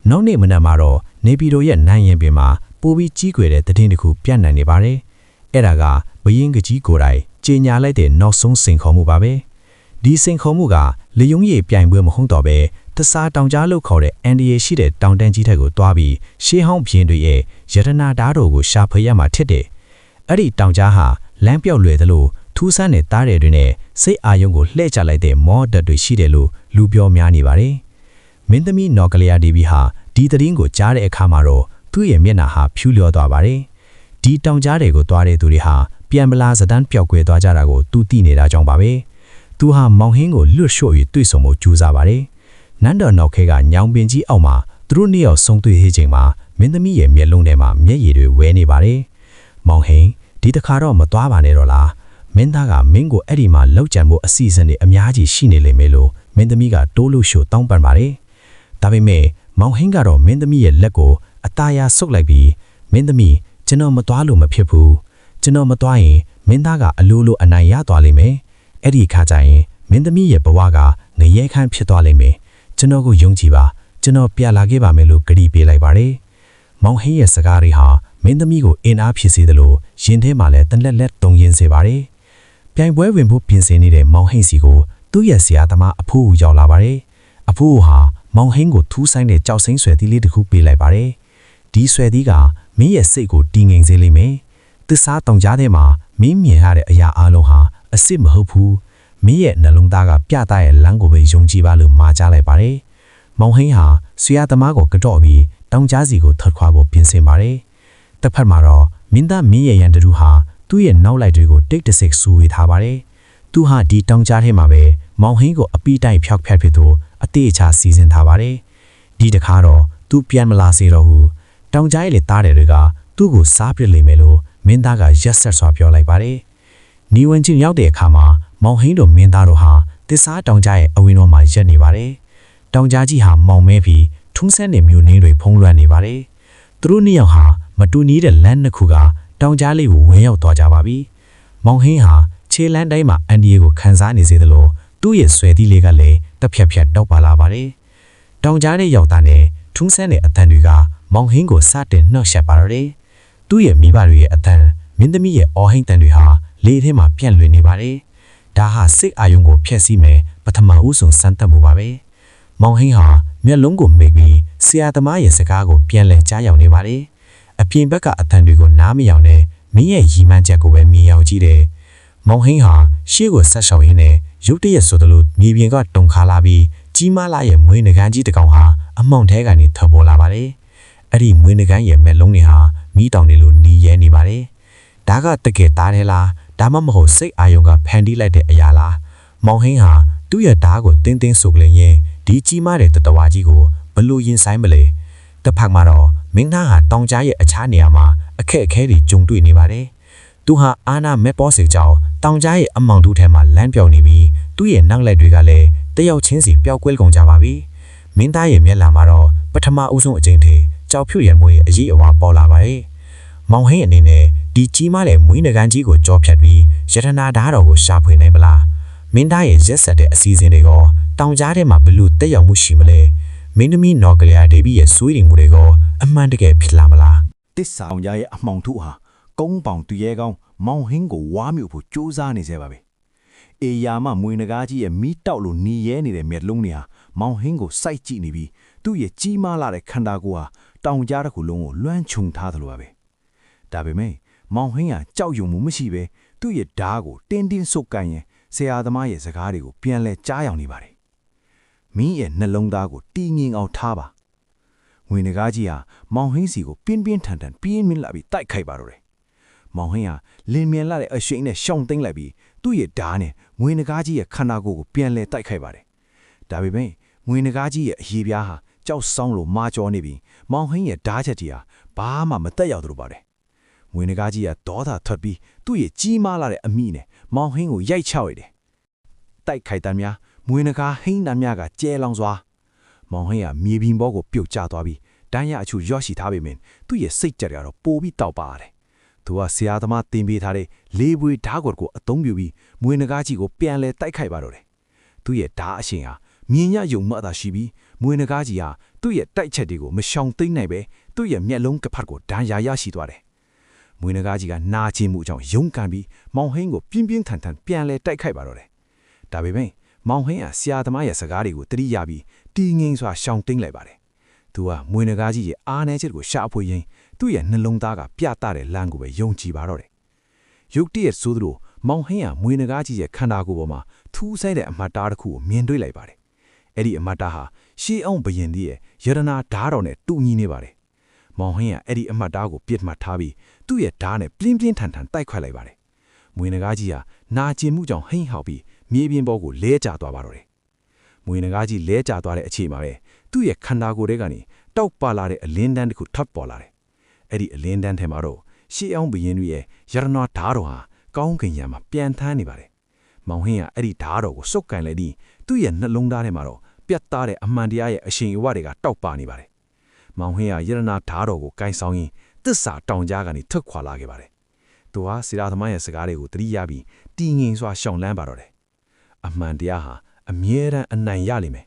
နောက်နေ့မနက်မှာတော့နေပြည်တော်ရဲ့နိုင်ရင်ပင်မှာပိုးပြီးကြီးကွယ်တဲ့သတင်းတစ်ခုပြန့်နှံ့နေပါတယ်အဲ့ဒါကဘရင်ကကြီးကိုယ်တိုင်ကြေညာလိုက်တဲ့နောက်ဆုံးစိန်ခေါ်မှုပါပဲဒီစိန်ခေါ်မှုကလေယုံရည်ပြိုင်ပွဲမဟုတ်တော့ပဲတစားတောင်ကြားလို့ခေါ်တဲ့ NDA ရှိတဲ့တောင်တန်းကြီးထက်ကိုတွားပြီးရှေးဟောင်းဘရင်တွေရဲ့ရတနာဓာတ်တော်ကိုရှာဖွေရမှာဖြစ်တယ်အဲ့ဒီတောင်ကြားဟာလမ်းပြောက်လွယ်သလိုထူးဆန်းတဲ့သားတွေနဲ့စိတ်အာရုံကိုလှည့်ချလိုက်တဲ့မော်ဒတ်တွေရှိတယ်လို့လူပြောများနေပါတယ်မင်းသမီးနော်ကလျာဒေဗီဟာဒီသတင်းကိုကြားတဲ့အခါမှာတော့သူ့ရဲ့မျက်နှာဟာဖြူလျော်သွားပါတယ်ဒီတောင်ကြားတွေကိုတွားတဲ့သူတွေဟာ ပြန်မလာစတန်းပျောက်ကွယ်သွားကြတာကိုသူသိနေတာကြောင့်ပါပဲသူဟာမောင်ဟင်းကိုလွတ်လျှော့၍တွေ့ဆုံဖို့ကြိုးစားပါတယ်နန်းတော်နောက်ခဲကညောင်ပင်ကြီးအောက်မှာသူတို့နှစ်ယောက်ဆုံတွေ့ဟေးချိန်မှာမင်းသမီးရဲ့မျက်လုံးထဲမှာမျက်ရည်တွေဝဲနေပါတယ်မောင်ဟင်းဒီတခါတော့မသွားပါနဲ့တော့လားမင်းသားကမင်းကိုအဲ့ဒီမှာလောက်ကြံဖို့အစီအစဉ်တွေအများကြီးရှိနေလိမ့်မယ်လို့မင်းသမီးကတိုးလို့ရှို့တောင်းပန်ပါတယ်ဒါပေမဲ့မောင်ဟင်းကတော့မင်းသမီးရဲ့လက်ကိုအသားရဆုပ်လိုက်ပြီးမင်းသမီးကျွန်တော်မသွားလို့မဖြစ်ဘူးကျွန်တော်မသွားရင်မင်းသားကအလိုလိုအနိုင်ရသွားလိမ့်မယ်အဲ့ဒီခါကျရင်မင်းသမီးရဲ့ဘဝကငရဲခမ်းဖြစ်သွားလိမ့်မယ်ကျွန်တော်ကိုယုံကြည်ပါကျွန်တော်ပြန်လာခဲ့ပါမယ်လို့ကတိပေးလိုက်ပါတယ်မောင်ဟင်းရဲ့စကားတွေဟာမင်းသမီးကိုအင်အားဖြစ်စေသလိုရင်ထဲမှာလည်းတလက်လက်တုံရင်စေပါတယ်ပြိုင်ပွဲဝင်ဖို့ပြင်ဆင်နေတဲ့မောင်ဟင်းစီကိုသူ့ရဲ့ဆရာသမားအဖိုးကိုရောက်လာပါတယ်အဖိုးဟာမောင်ဟင်းကိုထူးဆိုင်တဲ့ကြောက်စိမ့်ဆွဲသီးလေးတစ်ခုပေးလိုက်ပါတယ်ဒီဆွဲသီးကမင်းရဲ့စိတ်ကိုတည်ငြိမ်စေလိမ့်မယ်သစ္စာတောင်ကြားထဲမှာမင်းမြင်ရတဲ့အရာအလုံးဟာအစ်စ်မဟုတ်ဘူးမင်းရဲ့နှလုံးသားကပြတာရဲ့လမ်းကိုပဲယုံကြည်ပါလို့မှာကြားလိုက်ပါတယ်မောင်ဟင်းဟာဆရာသမားကိုကတော့ပြီးတောင်ကြားစီကိုထွက်ခွာဖို့ပြင်ဆင်ပါတယ်တစ်ဖက်မှာတော့မင်းသားမင်းရဲ့ရန်တူဟာသူ့ရဲ့နောက်လိုက်တွေကိုတိတ်တဆိတ်ဆူဝေးထားပါတယ်သူဟာဒီတောင်ကြားထဲမှာပဲမောင်ဟင်းကိုအပီးတိုင်းဖျောက်ဖျက်ဖြစ်သူအသေးအချာစီစဉ်ထားပါတယ်ဒီတခါတော့သူပြန်မလာစေတော့ဘူးတောင်ကြားရဲ့လက်သားတွေကသူ့ကိုစားပစ်လိမ့်မယ်လို့မင်းသားကရက်ဆက်စွာပြောလိုက်ပါတယ်နီဝင်ချင်းရောက်တဲ့အခါမှာမောင်ဟင်းတို့မင်းသားတို့ဟာတစ္ဆာတောင်ကြားရဲ့အဝင်းတော်မှာရက်နေပါတယ်တောင်ကြားကြီးဟာမောင်မဲပြီးထုံးဆန်းတဲ့မြို့နှင်းတွေဖုံးလွှမ်းနေပါတယ်သူတို့နှစ်ယောက်ဟာမတူညီတဲ့လမ်းနှစ်ခုကတောင်ကြားလေးကိုဝင်ရောက်သွားကြပါပြီမောင်ဟင်းဟာခြေလမ်းတိုင်းမှာအန်ဒီယေကိုခံစားနေစေသလိုသူ့ရဲ့ဆွဲသီးလေးကလည်းတစ်ဖြက်ဖြက်တောက်ပါလာပါတယ်တောင်ကြားရဲ့ရောက်တာနဲ့ထုံးဆန်းတဲ့အတန်တွေကမောင်ဟင်းကိုစတင်နှောက်ယှက်ပါတော့တယ်သူ့ရဲ့မိဘတွေရဲ့အတန်မင်းသမီးရဲ့အော်ဟိန်တန်တွေဟာလေထဲမှာပြန့်လွင့်နေပါတယ်ဒါဟာစိတ်အာယုံကိုဖျက်ဆီးမယ်ပထမဦးဆုံးစမ်းသပ်မှုပါပဲမောင်ဟင်းဟာမျက်လုံးကိုမိတ်ပြီးဆရာသမားရဲ့စကားကိုပြန်လည်ကြားရောက်နေပါတယ်အပြင်ဘက်ကအတန်တွေကိုနားမယောင်နဲ့မင်းရဲ့ရီမှန်းချက်ကိုပဲမြင်ရောက်ကြည့်တယ်မောင်ဟင်းဟာရှေ့ကိုဆက်ရှောက်ရင်းနဲ့ရုတ်တရက်ဆိုသလိုမြေပြင်ကတုန်ခါလာပြီးကြီးမားလာရဲ့မွေးနှကန်းကြီးတစ်ကောင်ဟာအမောင်ထဲကနေထွက်ပေါ်လာပါတယ်အဲ့ဒီမွေးနှကန်းရဲ့မျက်လုံးတွေဟာမီးတောင်တွေလိုနီးရဲနေပါတယ်ဒါကတကယ်သားတယ်လားဒါမှမဟုတ်စိတ်အာယုံကဖန်တီးလိုက်တဲ့အရာလားမောင်ဟင်းဟာသူ့ရဲ့ဓာတ်ကိုတင်းတင်းဆိုကလေးရင်ဒီကြီးမားတဲ့တတဝါကြီးကိုဘလို့ရင်ဆိုင်မလဲတစ်ဖက်မှာတော့မင်းသားဟာတောင်ကြားရဲ့အခြားနေရာမှာအခက်အခဲတွေကြုံတွေ့နေပါတယ်သူဟာအာနာမက်ပေါ်စေကြောင်တောင်ကြားရဲ့အမောင်တူးထဲမှာလမ်းပြောင်းနေပြီးသူ့ရဲ့နောက်လက်တွေကလည်းတယောက်ချင်းစီပျောက်ကွဲကုန်ကြပါပြီမင်းသားရဲ့မျက်နှာမှာတော့ပထမဦးဆုံးအကြိမ်ထိကြောက်ဖြူရံမွေအရေးအဝါပေါ်လာပါတယ်မောင်ဟင်းအနေနဲ့ဒီကြီးမားတဲ့မွေးနှကန်းကြီးကိုကြောဖြတ်ပြီးရတနာဓာတ်တော်ကိုရှာဖွေနိုင်ပလားမင်းသားရဲ့ရက်ဆက်တဲ့အစီအစဉ်တွေကတောင်ကြားထဲမှာဘလို့တက်ရောက်မှုရှိမလဲမင်းသမီးနော်ကလျာဒေဗီရဲ့စွေးတင်မှုတွေကအမှန်တကယ်ဖြစ်လာမလား တစ္ဆာအောင်ကြားရဲ့အမှောင်ထုဟာကုန်းပေါင်သူရဲကောင်းမောင်ဟင်းကိုဝါမြုပ်ဖို့ကြိုးစားနေစေပါပဲအေယာမမွေနဂါးကြီးရဲ့မီးတောက်လို့နီရဲနေတဲ့မျက်လုံးတွေဟာမောင်ဟင်းကိုစိုက်ကြည့်နေပြီးသူ့ရဲ့ကြီးမားလာတဲ့ခန္ဓာကိုယ်ဟာတောင်ကြားတစ်ခုလုံးကိုလွှမ်းခြုံထားသလိုပါပဲဒါပေမဲ့မောင်ဟင်းဟာကြောက်ရွံ့မှုမရှိပဲသူ့ရဲ့ဓာတ်ကိုတင်းတင်းဆုပ်ကိုင်ရင်ဆရာသမားရဲ့စကားတွေကိုပြန်လဲကြားရောက်နေပါတယ်မင်းရဲ့နှလုံးသားကိုတည်ငြိမ်အောင်ထားပါငွေနဂါးကြီးဟာမောင်ဟင်းစီကိုပြင်းပြင်းထန်ထန်ပြင်းပြင်းလာပြီးတိုက်ခိုက်ပါတော့တယ်မောင်ဟင်းဟာလင်းမြန်လာတဲ့အရှိန်နဲ့ရှောင်သိမ်းလိုက်ပြီးသူ့ရဲ့ဓာတ်နဲ့ငွေနဂါးကြီးရဲ့ခန္ဓာကိုယ်ကိုပြန်လဲတိုက်ခိုက်ပါတယ်ဒါပေမဲ့ငွေနဂါးကြီးရဲ့အရေးပြားဟာကြောက်ဆောင်လို့မာကျော်နေပြီးမောင်ဟင်းရဲ့ဓာတ်ချက်ကြီးဟာဘာမှမတက်ရောက်သလိုပါတယ်ငွေနဂါးကြီးကဒေါသထွက်ပြီးသူ့ရဲ့ကြီးမားလာတဲ့အမိနဲ့မောင်ဟင်းကိုရိုက်ချလိုက်တယ်တိုက်ခိုက်တမ်းများငွေနဂါးဟင်းနှမ်းများကကျဲလောင်စွာမောင်ဟင်းကမြေပြင်ပေါ်ကိုပြုတ်ကျသွားပြီးတန်းရအချူရော့ရှိထားပေမယ့်သူ့ရဲ့စိတ်ကြက်ကတော့ပိုပြီးတောက်ပါတယ်သူကဆရာသမားတင်ပေးထားတဲ့လေးပွေဓာတ်ကွက်ကိုအသုံးပြုပြီးမွေနဂါးကြီးကိုပြန်လဲတိုက်ခိုက်ပါတော့တယ်သူ့ရဲ့ဓာတ်အရှင်ဟာမြင်ရယုံမှသာရှိပြီးမွေနဂါးကြီးဟာသူ့ရဲ့တိုက်ချက်တွေကိုမရှောင်သိမ့်နိုင်ပဲသူ့ရဲ့မျက်လုံးကဖတ်ကိုဒဏ်ရာရရှိသွားတယ်မွေနဂါးကြီးကနာကျင်မှုကြောင့်ရုန်းကန်ပြီးမောင်ဟင်းကိုပြင်းပြင်းထန်ထန်ပြန်လဲတိုက်ခိုက်ပါတော့တယ်ဒါပေမဲ့မောင်ဟင်းကဆရာသမားရဲ့စကားတွေကိုတတိယပြီးတည်ငြိမ်စွာရှောင်သိမ့်လိုက်ပါတယ်သူကမွေနဂါးကြီးရဲ့အားနည်းချက်ကိုရှာဖွေရင်းသူ့ရဲ့နှလုံးသားကပြတ်တဲ့လမ်းကိုပဲယုံကြည်ပါတော့တယ်ရုတ်တရက်ဆိုသလိုမောင်ဟင်းကမွေနဂါးကြီးရဲ့ခန္ဓာကိုယ်ပေါ်မှာထူးဆန်းတဲ့အမတ်တားတစ်ခုကိုမြင်တွေ့လိုက်ပါတယ်အဲ့ဒီအမတ်တားဟာရှေးအောင်ဘရင်ကြီးရဲ့ရတနာဓာတ်တော်နဲ့တူညီနေပါတယ်မောင်ဟင်းကအဲ့ဒီအမတ်တားကိုပြစ်မှတ်ထားပြီးသူ့ရဲ့ဓာတ်နဲ့ပြင်းပြင်းထန်ထန်တိုက်ခွက်လိုက်ပါတယ် မွေးနဂါးကြီးဟာနာကျင်မှုကြောင့်ဟိမ့်ဟောက်ပြီးမြေပြင်ပေါ်ကိုလဲကျသွားပါတော့တယ်မွေးနဂါးကြီးလဲကျသွားတဲ့အချိန်မှာပဲသူ့ရဲ့ခန္ဓာကိုယ်ထဲကနေတောက်ပါလာတဲ့အလင်းတန်းတစ်ခုထပ်ပေါ်လာတယ်အဲ့ဒီအလင်းတန်းထဲမှာတော့ရှေးအောင်ဘရင်တို့ရဲ့ရတနာဓာတ်တော်ဟာကောင်းကင်ယံမှာပြန်ထမ်းနေပါတယ်မောင်ဟင်းကအဲ့ဒီဓာတ်တော်ကိုစုပ်ကန်လိုက်ပြီးသူ့ရဲ့နှလုံးသားထဲမှာတော့ပြတ်သားတဲ့အမှန်တရားရဲ့အရှင်အဝတွေကတောက်ပါနေပါတယ်မောင်ဟင်းကရတနာဓာတ်တော်ကိုကိုင်းဆောင်ရင်းသစ္စာတောင်ကြားကနေထွက်ခွာလာခဲ့ပါတယ်သူဟာဆီရာသမားရဲ့စကားတွေကိုသတိရပြီးတည်ငြိမ်စွာရှောင်လန်းပါတော့တယ်အမှန်တရားဟာအမြဲတမ်းအနိုင်ရလိမ့်မယ်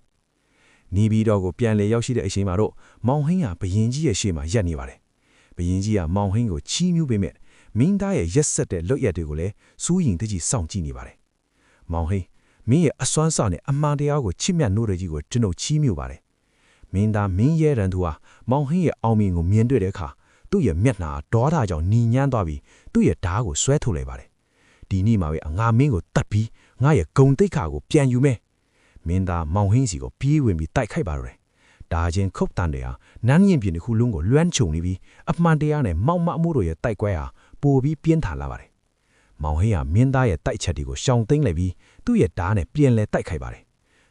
နေပြီးတော့ကိုပြန်လေရောက်ရှိတဲ့အချိန်မှာတော့မောင်ဟင်းကဘရင်ကြီးရဲ့ရှေ့မှာရပ်နေပါတယ်ဘရင်ကြီးကမောင်ဟင်းကိုချီးမြှူးပေးမဲ့မင်းသားရဲ့ရက်ဆက်တဲ့လွတ်ရက်တွေကိုလည်းစိုးရင်တကြီးစောင့်ကြည့်နေပါတယ်မောင်ဟင်းမင်းရဲ့အစွမ်းစားနဲ့အမှန်တရားကိုချစ်မြတ်နိုးတဲ့ကြီးကိုကျွန်ုပ်ချီးမြှူးပါတယ်မင်းသားမင်းရဲရန်သူဟာမောင်ဟင်းရဲ့အောင်မြင်ကိုမြင်တွေ့တဲ့အခါသူ့ရဲ့မျက်နှာဒေါသကြောင့်ညီညမ်းသွားပြီးသူ့ရဲ့ဓာတ်ကိုဆွဲထုတ်လိုက်ပါတယ်ဒီနေ့မှာပဲငါမင်းကိုတတ်ပြီးငါရဲ့ဂုံတိတ်ခါကိုပြန်ယူမယ်မင်းသားမောင်ဟင်းစီကိုပြေးဝင်ပြီးတိုက်ခိုက်ပါတော့တယ်ဒါချင်းခုတ်တန်တွေဟာနန်းရင်ပြင်တစ်ခုလုံးကိုလွှမ်းခြုံနေပြီးအမှန်တရားနဲ့မောက်မမှုတို့ရဲ့တိုက်ပွဲဟာပိုပြီးပြင်းထန်လာပါတယ်မောင်ဟင်းဟာမင်းသားရဲ့တိုက်ချက်တွေကိုရှောင်သိမ်းလိုက်ပြီးသူ့ရဲ့ဓာတ်နဲ့ပြန်လဲတိုက်ခိုက်ပါတယ်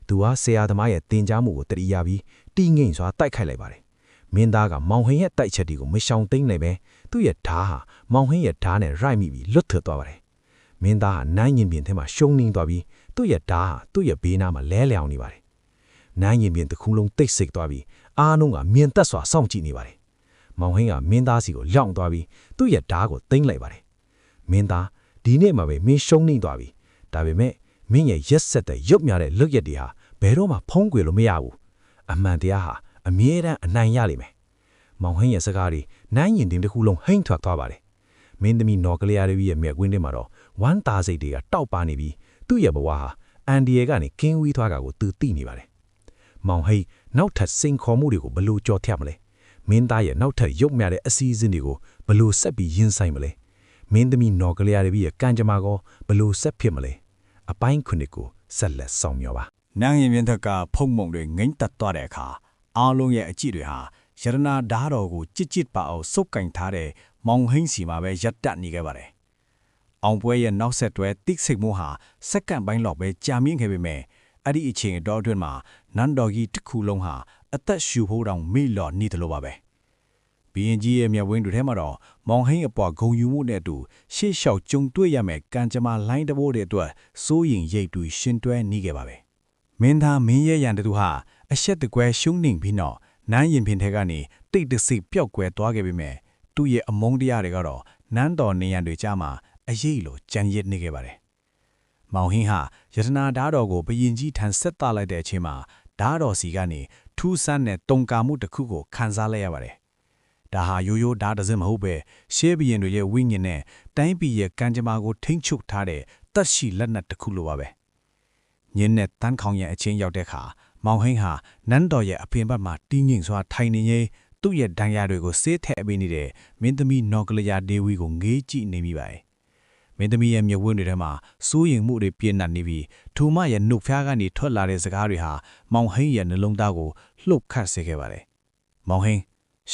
သူဟာဆရာသမားရဲ့တင်ကြားမှုကိုတတိယပြီးတီးငိမ့်စွာတိုက်ခိုက်လိုက်ပါတယ်မင်းသားကမောင်ဟင်းရဲ့တိုက်ချက်တွေကိုမရှောင်သိမ်းနိုင်ပဲသူ့ရဲ့ဓာတ်ဟာမောင်ဟင်းရဲ့ဓာတ်နဲ့ရိုက်မိပြီးလွတ်ထွက်သွားပါတယ်မင်းသားဟာနန်းရင်ပြင်ထဲမှာရှုံးနှင်းသွားပြီးသူ့ရဲ့ဓာတ်ဟာသူ့ရဲ့ဘေးနားမှာလဲလျောင်နေပါတယ်နန်းရင်ပြင်တစ်ခုလုံးတိတ်ဆိတ်သွားပြီးအားလုံးကမြင်သက်စွာစောင့်ကြည့်နေပါတယ်မောင်ဟင်းကမင်းသားစီကိုလောင့်သွားပြီးသူ့ရဲ့ဓာတ်ကိုသိမ်းလိုက်ပါတယ်မင်းသားဒီနေ့မှပဲမင်းရှုံးနှင်းသွားပြီဒါပေမဲ့မင်းရဲ့ရက်ဆက်တဲ့ရုပ်များတဲ့လွတ်ရက်တွေဟာဘယ်တော့မှဖုံးကွယ်လို့မရဘူးအမှန်တရားဟာအမြဲတမ်းအနိုင်ရလိမ့်မယ်မောင်ဟင်းရဲ့စကားတွေနန်းရင်တင်တစ်ခုလုံးဟိမ့်ထွက်သွားပါတယ်မင်းသမီးနော်ကလျာရီရဲ့မျက်ကွင်းထဲမှာတော့ဝမ်းသာစိတ်တွေကတောက်ပါနေပြီးသူ့ရဲ့ဘဝဟာအန်ဒီယေကနေကင်းဝီးသွားတာကိုသူသိနေပါတယ်မောင်ဟိနောက်ထပ်စိန်ခေါ်မှုတွေကိုဘလို့ကြော်ထက်မလဲမင်းသားရဲ့နောက်ထပ်ရုပ်မြတဲ့အစည်းအဝေးတွေကိုဘလို့ဆက်ပြီးရင်ဆိုင်မလဲမင်းသမီးနော်ကလျာရီရဲ့ကံကြမ္မာကိုဘလို့ဆက်ဖြစ်မလဲအပိုင်းခုနှစ်ကိုဆက်လက်ဆောင်မျှော်ပါနန်းရင်ပြင်ထက်ကဖုံးမုံတွေငိမ့်တက်သွားတဲ့အခါအားလုံးရဲ့အကြည့်တွေဟာရတနာဓာတ်တော်ကိုကြစ်ကြစ်ပါအောင်စုပ်ကင်ထားတဲ့မောင်ဟင်းစီမှာပဲရပ်တန့်နေခဲ့ပါတယ်အောင်ပွဲရဲ့နောက်ဆက်တွဲတိတ်ဆိတ်မှုဟာစက္ကန့်ပိုင်းလောက်ပဲကြာမြင့်ခဲ့ပေမဲ့အဲ့ဒီအချိန်အတော်အတွင်းမှာနန်းတော်ကြီးတစ်ခုလုံးဟာအသက်ရှူဖို့တောင်မိလော်နေတယ်လို့ပါပဲဘီရင်ကြီးရဲ့မျက်ဝန်းတွေထဲမှာတော့မောင်ဟင်းအပေါ်ဂုံယူမှုနဲ့အတူရှေ့လျှောက်ကြုံတွေ့ရမယ်ကံကြမ္မာလိုင်းတဘိုးတွေအတွက်စိုးရင်ရိတ်တူရှင်တွဲနေခဲ့ပါပဲမင်းသားမင်းရဲ့ရန်တူဟာအဆက်တကွဲရှုံးနှိမ်ပြီးတော့နန်းရင်ပြင်ထဲကနေတိတ်တဆိတ်ပျောက်ကွယ်သွားခဲ့ပေမဲ့သူ့ရဲ့အမုန်းတရားတွေကတော့နန်းတော်နေရန်တွေကြားမှာအရေးလိုကြံရစ်နေခဲ့ပါတယ်။မောင်ဟင်းဟာရတနာဓာတ်တော်ကိုဘရင်ကြီးထံဆက်သလိုက်တဲ့အချိန်မှာဓာတ်တော်စီကနေထူးဆန်းတဲ့တုံကာမှုတစ်ခုကိုခန်းစားလိုက်ရပါတယ်။ဒါဟာရိုးရိုးဓာတ်တစ်စင်းမဟုတ်ပဲရှေးဘရင်တွေရဲ့ဝိညာဉ်နဲ့တိုင်းပြည်ရဲ့ကံကြမ္မာကိုထိမ့်ချုပ်ထားတဲ့တက်ရှိလက်နက်တစ်ခုလိုပါပဲ။ညင်းနဲ့တန်းခေါင်ရဲ့အချင်းရောက်တဲ့အခါမောင်ဟင်းဟာနန်းတော်ရဲ့အပြင်ဘက်မှာတင်းငိမ့်စွာထိုင်နေရင်သူ့ရဲ့ဒဏ်ရာတွေကိုဆေးထည့်ပေးနေတဲ့မင်းသမီးနော်ကလျာဒေဝီကိုငေးကြည့်နေမိပါတယ်။မင်းသမီးရဲ့မျက်ဝန်းတွေထဲမှာစိုးရိမ်မှုတွေပြင်းထန်နေပြီးထိုမရဲ့နှုတ်ဖျားကနေထွက်လာတဲ့စကားတွေဟာမောင်ဟင်းရဲ့နှလုံးသားကိုလှုပ်ခတ်စေခဲ့ပါတယ်။မောင်ဟင်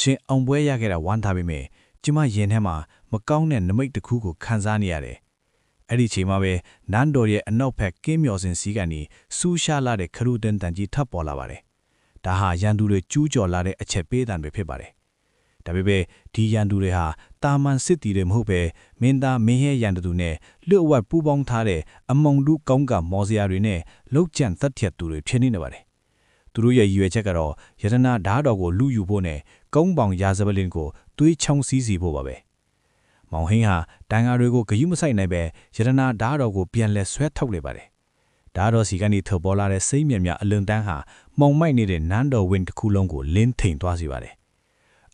းရှင်အောင်ပွဲရခဲ့တာဝမ်းသာပေမဲ့ကျမရင်ထဲမှာမကောင်းတဲ့နမိတ်တစ်ခုကိုခံစားနေရတယ်။အဲ့ဒီချိန်မှာပဲနန်းတော်ရဲ့အနောက်ဘက်ကင်းမြော်စင်စီးကနေစူးရှားလာတဲ့ခရုတန်တန်ကြီးထပ်ပေါ်လာပါတယ်။ဒါဟာရန်သူတွေကျူးကျော်လာတဲ့အချက်ပေးတံတွေဖြစ်ပါတယ်။ဒါပေမဲ့ဒီရန်သူတွေဟာတာမန်စစ်တီတွေမဟုတ်ပဲမင်းသားမင်းရဲ့ရန်သူနဲ့လွတ်ဝတ်ပူးပေါင်းထားတဲ့အမုံတူကောင်းကမော်စရာတွေနဲ့လောက်ကျန်သက်ထက်သူတွေဖြစ်နေပါတယ်။သူတို့ရဲ့ရည်ရွယ်ချက်ကတော့ရတနာဓာတ်တော်ကိုလူယူဖို့နဲ့ကုန်းပေါင်ရာဇပလင်ကိုသွေးချောင်းစည်းစီဖို့ပါပဲ။မောင်ဟင်းဟာတန်ဃာတွေကိုဂယုမဆိုင်နိုင်ပဲရတနာဓာတ်တော်ကိုပြန်လဲဆွဲထုတ်လိုက်ပါတယ်။ဓာတ်တော်စီကနေထပေါ်လာတဲ့စိတ်မြမြအလွန်တန်းဟာမောင်မိုက်နေတဲ့နန်းတော်ဝင်းတစ်ခုလုံးကိုလင်းထိန်သွားစေပါတယ်။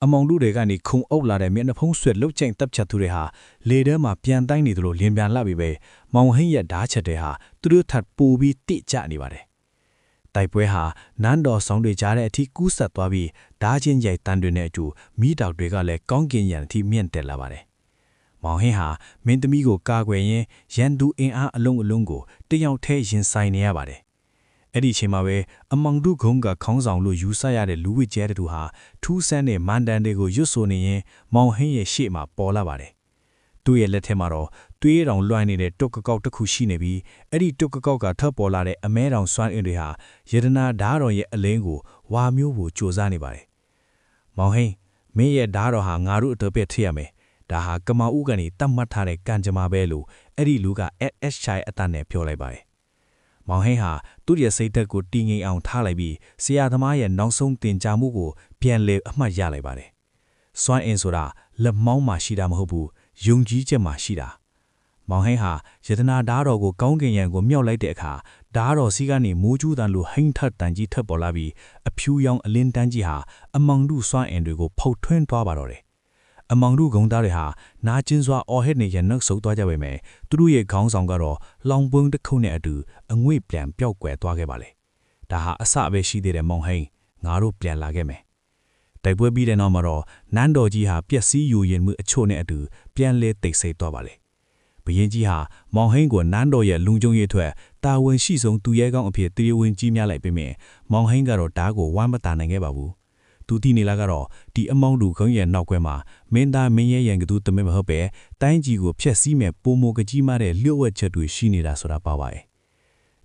အမောင်တို့တွေကနေခုံအုပ်လာတဲ့မျက်နှာဖုံးဆွဲလှုပ်ချိန်တပ်ချက်သူတွေဟာလေထဲမှာပြန်တိုင်းနေသလိုလင်းပြန်လာပြီးပဲမောင်ဟင်းရဲ့ဓာတ်ချက်တွေဟာသူတို့ထပ်ပိုပြီးတိကျနေပါတယ်။တိုက်ပွဲဟာနန်းတော်ဆောင်တွေကြားတဲ့အထိကူးဆက်သွားပြီးဓာချင်းရိုက်တန်းတွေနဲ့အတူမိတောက်တွေကလည်းကောင်းကင်ရံအထိမြင့်တက်လာပါတယ်။မောင်ဟင်းဟာမင်းသမီးကိုကာကွယ်ရင်းရန်သူအင်အားအလုံးကိုတယောက်ထဲရင်ဆိုင်နေရပါတယ်။အဲ့ဒီအချိန်မှာပဲအမောင်တို့ခုံးကခေါင်းဆောင်လို့ယူဆရတဲ့လူဝိကျဲတူဟာထူးဆန်းတဲ့မန်တန်တွေကိုရွတ်ဆိုနေရင်မောင်ဟင်းရဲ့ရှေ့မှာပေါ်လာပါတယ်။သူ့ရဲ့လက်ထဲမှာတော့ တွေးတောင်လွှမ်းနေတဲ့တုတ်ကောက်တစ်ခုရှိနေပြီးအဲ့ဒီတုတ်ကောက်ကထပ်ပေါ်လာတဲ့အမဲတောင်စွမ်းအင်တွေဟာယတနာဓာတ်တော်ရဲ့အလင်းကိုဝါမျိုးကိုကြိုးစားနေပါတယ်။မောင်ဟိန်းမင်းရဲ့ဓာတ်တော်ဟာငါတို့အတွက်ပဲထည့်ရမယ်။ဒါဟာကမောင်ဦးကနေတတ်မှတ်ထားတဲ့ကံကြမ္မာပဲလို့အဲ့ဒီလူက SS ချိုင်အတန်နဲ့ပြောလိုက်ပါတယ်။မောင်ဟိန်းဟာသူ့ရဲ့စိတ်သက်ကိုတည်ငြိမ်အောင်ထားလိုက်ပြီးဆရာသမားရဲ့နောက်ဆုံးတင်ကြားမှုကိုပြန်လည်အမှတ်ရလိုက်ပါတယ်။စွမ်းအင်ဆိုတာလက်မောင်းမှရှိတာမဟုတ်ဘူးယုံကြည်ချက်မှရှိတာမောင်ဟိန်းဟာယတနာဓာတ်တော်ကိုကောင်းကင်ယံကိုမြောက်လိုက်တဲ့အခါဓာတ်တော်စီကနေမိုးကျူးတန်လိုဟိန်းထတ်တန်ကြီးထပ်ပေါ်လာပြီးအဖြူရောင်အလင်းတန်းကြီးဟာအမောင်တို့စွမ်းအင်တွေကိုဖုတ်ထွင်းသွားပါတော့တယ်အမောင်တို့ဂုံသားတွေဟာနာကျင်းစွာအော်ဟစ်နေရနှုတ်ဆုပ်သွားကြပေမဲ့သူတို့ရဲ့ခေါင်းဆောင်ကတော့လောင်ပွန်းတစ်ခုနဲ့အတူအငွေ့ပြန်ပျောက်ကွယ်သွားခဲ့ပါလေဒါဟာအစပဲရှိသေးတယ်မောင်ဟိန်းငါတို့ပြန်လာခဲ့မယ်တိုက်ပွဲပြီးတဲ့နောက်မှာတော့နန်းတော်ကြီးဟာပျက်စီးယိုယွင်းမှုအချို့နဲ့အတူပြန်လဲတိတ်ဆိတ်သွားပါလေဘုရင်ကြီးဟာမောင်ဟိန်းကိုနန်းတော်ရဲ့လုံခြုံရေးအတွက်တာဝန်ရှိဆုံးသူရဲကောင်းအဖြစ်တရားဝင်ကြီးများလိုက်ပေမဲ့မောင်ဟိန်းကတော့ဓာတ်ကိုဝမ်းမတာနိုင်ခဲ့ပါဘူးသူတည်နေလာကတော့ဒီအမောင်တို့ခေါင်းရဲ့နောက်ကွယ်မှာမင်းသားမင်းရဲ့ရန်ကသူတမင်မဟုတ်ပဲတိုင်းကြီးကိုဖျက်ဆီးမဲ့ပုံမိုကကြီးမားတဲ့လျှို့ဝှက်ချက်တွေရှိနေတာဆိုတာပါပါရဲ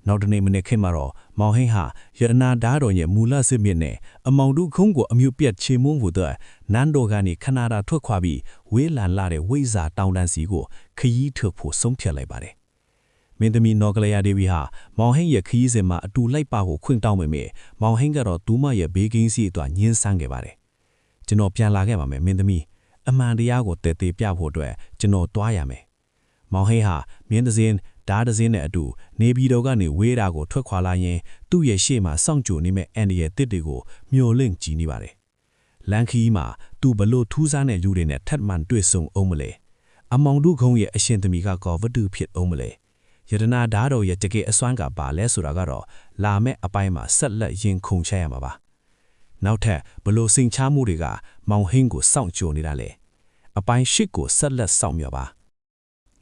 ့နောက်တနေ့မနေ့ခင်မှာတော့မောင်ဟိန်းဟာရတနာဓာတ်တော်ရဲ့မူလစစ်မြစ်နဲ့အမောင်တို့ခုံးကိုအမျိုးပြတ်ချေမုန်းဖို့အတွက်နန်းတော်ကနေခနာတာထွက်ခွာပြီးဝေးလန်လာတဲ့ဝိဇာတောင်တန်းစီကိုခရီးထွက်ဖို့ဆုံးဖြတ်လိုက်ပါတယ်မင်းသမီးနော်ကလျာဒေဝီဟာမောင်ဟိန်းရဲ့ခရီးစဉ်မှာအတူလိုက်ပါဖို့ခွင့်တောင်းပေမဲ့မောင်ဟိန်းကတော့သူမရဲ့ဘေးကင်းစီအတွက်ညှင်းဆန်းခဲ့ပါတယ်ကျွန်တော်ပြန်လာခဲ့ပါမယ်မင်းသမီးအမှန်တရားကိုတည်တည်ပြဖို့အတွက်ကျွန်တော်တွားရမယ်မောင်ဟိန်းဟာမြင်းသစင်းဓာတ်သစင်းနဲ့အတူနေပြည်တော်ကနေဝေးတာကိုထွက်ခွာလာရင်သူ့ရဲ့ရှေ့မှာစောင့်ကြိုနေမဲ့အန်ဒီရဲ့တစ်တွေကိုမျောလင့်ကြည့်နေပါတယ်လန်ခီမှာသူဘလို့ထူးဆန်းတဲ့လူတွေနဲ့ထပ်မံတွေ့ဆုံအောင်မလဲအမောင်တို့ခုံးရဲ့အရှင်သမီးကကောဝတ္ထုဖြစ်အောင်မလဲယတနာဓာတ်တော်ရဲ့တကယ်အစွမ်းကပါလဲဆိုတာကတော့လာမဲ့အပိုင်းမှာဆက်လက်ရင်ခုန်ချရမှာပါနောက်ထပ်ဘလို့စိန်ချမှုတွေကမောင်ဟင်းကိုစောင့်ကြိုနေတာလေအပိုင်း၈ကိုဆက်လက်စောင့်မျှော်ပါ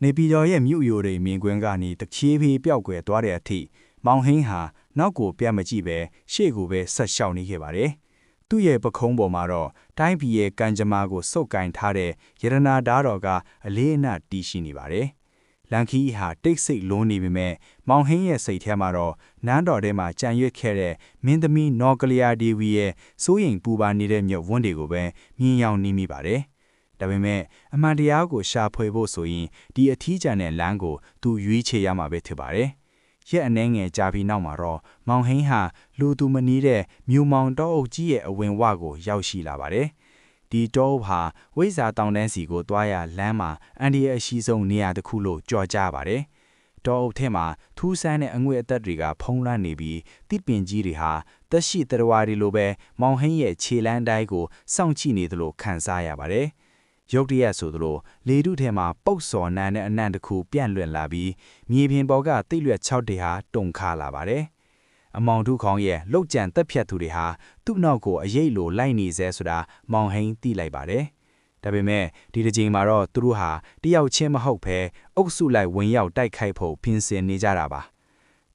နေပြည်တော်ရဲ့မြို့ရိုတွေမြင်ကွင်းကနေတချေးဖေးပျောက်ကွယ်သွားတဲ့အထိမောင်ဟင်းဟာနောက်ကိုပြတ်မကြည့်ပဲရှေ့ကိုပဲဆက်လျှောက်နေခဲ့ပါတယ်။သူ့ရဲ့ပခုံးပေါ်မှာတော့တိုင်းပြည်ရဲ့ကံကြမ္မာကိုစုပ်ကင်ထားတဲ့ရတနာဓာတ်တော်ကအလေးအနက်တည်ရှိနေပါတယ်။လန်ခီဟာတိတ်ဆိတ်လုံးနေပေမဲ့မောင်ဟင်းရဲ့စိတ်ထဲမှာတော့နန်းတော်ထဲမှာကြံရွက်ခဲ့တဲ့မင်းသမီးနော်ကလျာဒေဝီရဲ့စိုးရိမ်ပူပါနေတဲ့မြုပ်ဝန်းတွေကိုပဲမြင်ရောက်နေမိပါတယ်။ဒါပေမဲ့အမှန်တရားကိုရှာဖွေဖို့ဆိုရင်ဒီအထီးကျန်တဲ့လမ်းကိုသူရွေးချယ်ရမှာပဲဖြစ်ပါတယ်။ရက်အနှဲငယ်ကြာပြီးနောက်မှာတော့မောင်ဟင်းဟာလူသူမနီးတဲ့မြူမောင်တောအုပ်ကြီးရဲ့အဝင်ဝကိုရောက်ရှိလာပါတယ်။ဒီတောအုပ်ဟာဝိဇာတောင်တန်းစီကိုတွားရလမ်းမှာအန်ဒီရဲ့အရှိဆုံးနေရာတစ်ခုလို့ကြော်ကြားပါတယ်။တောအုပ်ထဲမှာထူးဆန်းတဲ့အငွေ့အသက်တွေကဖုံးလွှမ်းနေပြီးတစ်ပင်ကြီးတွေဟာသက်ရှိတရဝါတွေလိုပဲမောင်ဟင်းရဲ့ခြေလမ်းတိုင်းကိုစောင့်ကြည့်နေသလိုခံစားရပါတယ်။ရုတ်တရက်ဆိုသလိုလေထုထဲမှာပုတ်စော်နန်းတဲ့အနံ့တစ်ခုပြန့်လွင့်လာပြီးမြေပြင်ပေါ်ကတိတ်လွက်၆တေဟာတုန်ခါလာပါတယ်။အမောင်ထုခေါင်းရဲ့လှုပ်ကြံတက်ဖြတ်သူတွေဟာသူ့နောက်ကိုအရေးလိုလိုက်နေစေဆိုတာမောင်ဟင်းသိလိုက်ပါတယ်။ဒါပေမဲ့ဒီတစ်ချိန်မှာတော့သူတို့ဟာတယောက်ချင်းမဟုတ်ဘဲအုပ်စုလိုက်ဝင်ရောက်တိုက်ခိုက်ဖို့ပြင်ဆင်နေကြတာပါ။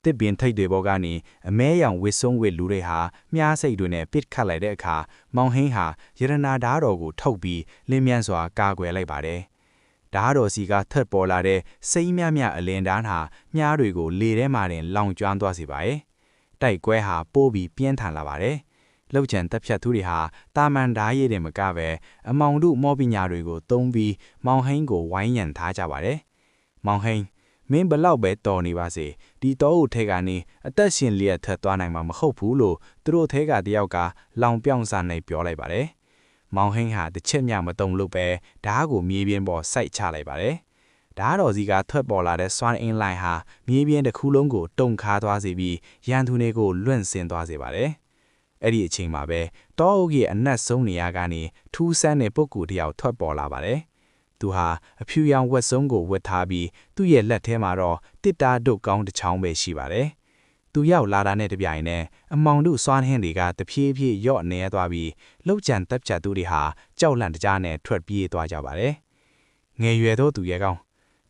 တစ်ပင်ထိတ်တွေပေါ်ကနေအမဲရောင်ဝစ်ဆုံးဝစ်လူတွေဟာမြားစိတ်တွေနဲ့ပစ်ခတ်လိုက်တဲ့အခါမောင်ဟင်းဟာရတနာဓာတ်တော်ကိုထုတ်ပြီးလင်းမြန်းစွာကာကွယ်လိုက်ပါတယ်။ဓာတ်တော်စီကထပ်ပေါ်လာတဲ့စိမ့်မြအလင်းတန်းဟာမြားတွေကိုလေထဲမှာတင်လောင်ကျွမ်းသွားစေပါရဲ့။တိုက်ကွဲဟာပိုးပြီးပြင်းထန်လာပါတယ်။လှုပ်ကြံတက်ဖြတ်သူတွေဟာတာမန်ဓာတ်ရည်တွေမကပဲအမောင်တို့မောပညာတွေကိုသုံးပြီးမောင်ဟင်းကိုဝိုင်းရံထားကြပါတယ်။မောင်ဟင်းမင်းဘလောက်ပဲတော်နေပါစေဒီတောအုပ်ထဲကနေအသက်ရှင်လျက်ထက်သွားနိုင်မှာမဟုတ်ဘူးလို့သူတို့ထဲကတယောက်ကလောင်ပြောင်စာနဲ့ပြောလိုက်ပါတယ်။မောင်ဟင်းဟာတစ်ချက်မျှမတုံလို့ပဲဓာတ်ကိုမြေပြင်ပေါ်စိုက်ချလိုက်ပါတယ်။ဓာတ်တော်စီကထွက်ပေါ်လာတဲ့စွမ်းအင်လိုင်းဟာမြေပြင်တစ်ခုလုံးကိုတုံခါသွားစေပြီးရန်သူတွေကိုလွင့်စင်သွားစေပါတယ်။အဲ့ဒီအချိန်မှာပဲတောအုပ်ရဲ့အနက်ဆုံးနေရာကနေထူးဆန်းတဲ့ပုဂ္ဂိုလ်တစ်ယောက်ထွက်ပေါ်လာပါတယ်။သူဟာအဖြူရောင်ဝက်စုံကိုဝတ်ထားပြီးသူ့ရဲ့လက်ထဲမှာတော့တစ်တာဒုတ်ကောင်းတစ်ချောင်းပဲရှိပါတယ်။သူရောက်လာတာနဲ့တပြိုင်နက်အမောင်တို့စွမ်းဟင်းတွေကတဖြည်းဖြည်းယော့နေသွားပြီးလှုပ်ကြံတက်ဖြတ်သူတွေဟာကြောက်လန့်တကြားနဲ့ထွက်ပြေးသွားကြပါတယ်။ငယ်ရွယ်သောသူရဲ့ကောင်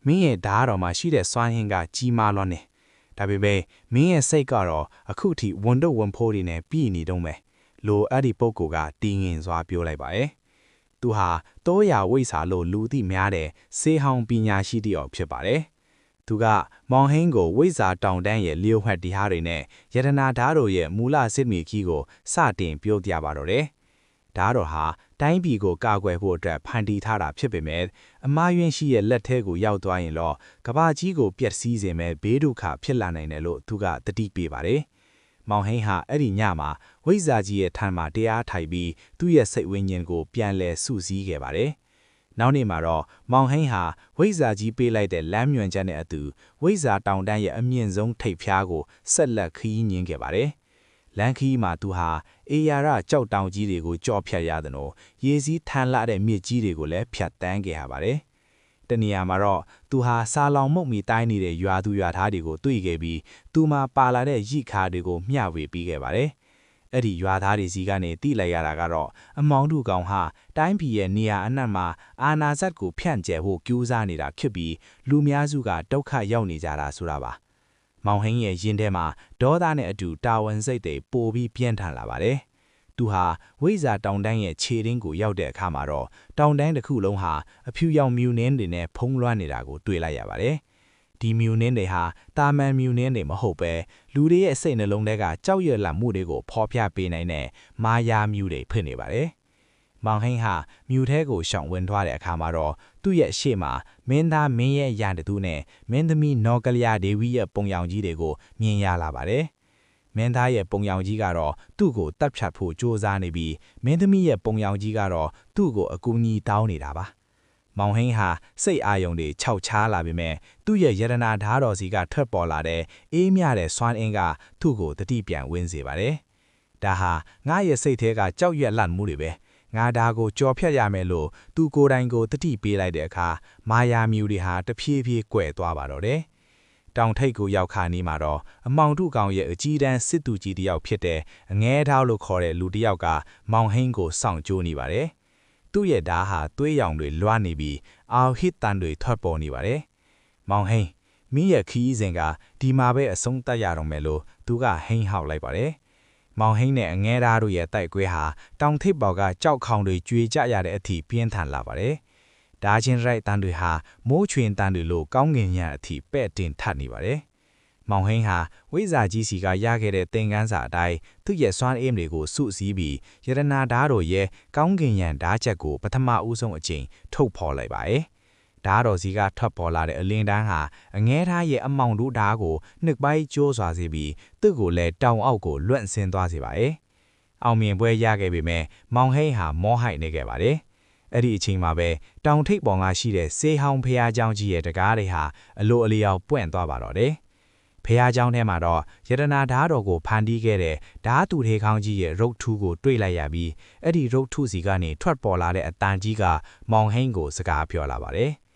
မင်းရဲ့ဓာတ်တော်မှာရှိတဲ့စွမ်းဟင်းကကြီးမားလွန်းနေ။ဒါပေမဲ့မင်းရဲ့စိတ်ကတော့အခုထိဝန်တော့ဝန်ဖိုးတွေနဲ့ပြည်နေတော့မယ်။လိုအဲ့ဒီပုဂ္ဂိုလ်ကတီးငင်စွာပြောလိုက်ပါရဲ့။ သူဟာတောရာဝိစာလို့လူသိများတဲ့ဆေးဟောင်းပညာရှိတယောက်ဖြစ်ပါတယ်။သူကမောင်ဟင်းကိုဝိစာတောင်တန်းရဲ့လျှို့ဝှက်တရားတွေနဲ့ယတနာဓာတ်တို့ရဲ့မူလစစ်မီခီကိုစတင်ပြောပြပါတော့တယ်။ဓာတ်တော်ဟာတိုင်းပြည်ကိုကာကွယ်ဖို့အတွက်ဖန်တီးထားတာဖြစ်ပေမဲ့အမားယွင်းရှိရဲ့လက်ထဲကိုရောက်သွားရင်တော့ကဘာကြီးကိုပျက်စီးစေမဲ့ဘေးဒုက္ခဖြစ်လာနိုင်တယ်လို့သူကတတိပေးပါတယ်။မောင်ဟင်းဟာအဲ့ဒီညမှာဝိဇ္ဇာကြီးရဲ့ထံမှာတရားထိုင်ပြီးသူ့ရဲ့စိတ်ဝိညာဉ်ကိုပြန်လဲစုစည်းခဲ့ပါတယ်။နောက်နေ့မှာတော့မောင်ဟင်းဟာဝိဇ္ဇာကြီးပေးလိုက်တဲ့လမ်းညွှန်ချက်နဲ့အတူဝိဇ္ဇာတောင်တန်းရဲ့အမြင့်ဆုံးထိပ်ဖျားကိုဆက်လက်ခီးညင်းခဲ့ပါတယ်။လမ်းခီးမှာသူဟာအေယာရကြောက်တောင်ကြီးတွေကိုကြော့ဖြတ်ရသလိုရေစည်းထန်လာတဲ့မြစ်ကြီးတွေကိုလည်းဖြတ်တန်းခဲ့ရပါတယ်။တနေရာမှာတော့သူဟာစာလောင်မုတ်မီတိုင်းနေတဲ့ရွာသူရွာသားတွေကိုတွေ့ခဲ့ပြီးသူမှာပါလာတဲ့ရိခါတွေကိုမျှဝေပေးခဲ့ပါတယ်။အဲ့ဒီရွာသားတွေစီကနေတိလိုက်ရတာကတော့အမောင်တို့ကောင်ဟာတိုင်းပြည်ရဲ့နေရာအနှံ့မှာအာနာဇတ်ကိုဖြန့်ကျဲဖို့ကြိုးစားနေတာဖြစ်ပြီးလူများစုကဒုက္ခရောက်နေကြတာဆိုတာပါ။မောင်ဟင်းရဲ့ရင်ထဲမှာဒေါသနဲ့အတူတာဝန်စိတ်တွေပိုပြီးပြင်းထန်လာပါတယ်။သူဟာဝိဇ္ဇာတောင်တန်းရဲ့ခြေရင်းကိုရောက်တဲ့အခါမှာတော့တောင်တန်းတစ်ခုလုံးဟာအဖြူရောင်မြူနှင်းတွေနဲ့ဖုံးလွှမ်းနေတာကိုတွေ့လိုက်ရပါတယ်။ဒီမြူနှင်းတွေဟာတာမန်မြူနှင်းတွေမဟုတ်ပဲလူတွေရဲ့စိတ်နှလုံးထဲကကြောက်ရွံ့လန့်မှုတွေကိုဖော်ပြပေးနိုင်တဲ့မာယာမြူတွေဖြစ်နေပါတယ်။မောင်ဟင်းဟာမြူထဲကိုရှောင်ဝင်သွားတဲ့အခါမှာတော့သူ့ရဲ့ရှေ့မှာမင်းသားမင်းရဲ့ရန်တူနဲ့မင်းသမီးနော်ကလျာဒေဝီရဲ့ပုံရောင်ကြီးတွေကိုမြင်ရလာပါတယ်။မင်းသားရဲ့ပုံရောင်ကြီးကတော့သူ့ကိုတပ်ဖြတ်ဖို့ကြိုးစားနေပြီးမင်းသမီးရဲ့ပုံရောင်ကြီးကတော့သူ့ကိုအကူအညီတောင်းနေတာပါ။မောင်ဟင်းဟာစိတ်အာယုံတွေခြောက်ခြားလာပေမဲ့သူ့ရဲ့ယတနာဓာတ်တော်စီကထွက်ပေါ်လာတဲ့အေးမြတဲ့စွမ်းအင်ကသူ့ကိုတတိပြန်ဝင်စေပါတယ်။ဒါဟာငါရဲ့စိတ်ထဲကကြောက်ရွံ့လန့်မှုတွေပဲ။ငါဒါကိုကြော်ဖြတ်ရမယ်လို့သူကိုယ်တိုင်ကိုတတိပေးလိုက်တဲ့အခါမာယာမြူတွေဟာတဖြည်းဖြည်းကွယ်သွားပါတော့တယ်။တောင်ထိပ်ကိုရောက်ခါနေမှာတော့အမောင်တို့ကောင်ရဲ့အကြီးတန်းစစ်သူကြီးတယောက်ဖြစ်တဲ့အငဲထောက်လို့ခေါ်တဲ့လူတယောက်ကမောင်ဟင်းကိုစောင့်ကြိုးနေပါတယ်။သူ့ရဲ့ဓာတ်ဟာသွေးရောင်တွေလွှမ်းနေပြီးအော်ဟစ်တန်တွေထွက်ပေါ်နေပါတယ်။မောင်ဟင်းမင်းရဲ့ခီးစဉ်ကဒီမှာပဲအဆုံးသတ်ရတော့မယ်လို့သူကဟင်းဟောက်လိုက်ပါတယ်။မောင်ဟင်းနဲ့အငဲသားတို့ရဲ့တိုက်ကွဲဟာတောင်ထိပ်ပေါ်ကကြောက်ခေါင်တွေကျွေကြရတဲ့အထိပြင်းထန်လာပါတယ်။ဓာချင်းရိုက်တန်တွေဟာမိုးချွင်တန်တွေလိုကောင်းကင်ညံအထိပဲ့တင်ထပ်နေပါတယ်။မောင်ဟင်းဟာဝိဇာကြီးစီကရခဲ့တဲ့သင်္ကန်းစာအတိုင်းသူ့ရဲ့စွမ်းအင်တွေကိုစုစည်းပြီးယရနာဓာတ်တို့ရဲ့ကောင်းကင်ညံဓာတ်ချက်ကိုပထမဦးဆုံးအချိန်ထုတ်ဖော်လိုက်ပါတယ်။ဓာတ်တော်စီကထွက်ပေါ်လာတဲ့အလင်းတန်းဟာအငဲသားရဲ့အမောင်တို့ဓာတ်ကိုနှစ်ပိုင်းကျိုးစွာစေပြီးသူ့ကိုလည်းတောင်အောက်ကိုလွန့်ဆင်းသွားစေပါတယ်။အောင်မြင်ပွဲရခဲ့ပေမဲ့မောင်ဟင်းဟာမောဟိုက်နေခဲ့ပါတယ်။အဲ့ဒီအချိန်မှာပဲတောင်ထိပ်ပေါ်ကရှိတဲ့ဆေးဟောင်းဖျားเจ้าကြီးရဲ့တကားတွေဟာအလိုအလျောက်ပွင့်သွားပါတော့တယ်။ဖျားเจ้าထဲမှာတော့ယတနာဓာတ်တော်ကိုဖန်တီးခဲ့တဲ့ဓာတ်တူထေခေါင်းကြီးရဲ့ရုပ်ထုကိုတွေ့လိုက်ရပြီးအဲ့ဒီရုပ်ထုစီကနေထွက်ပေါ်လာတဲ့အတန်ကြီးကမောင်ဟင်းကိုစကားပြောလာပါတယ်။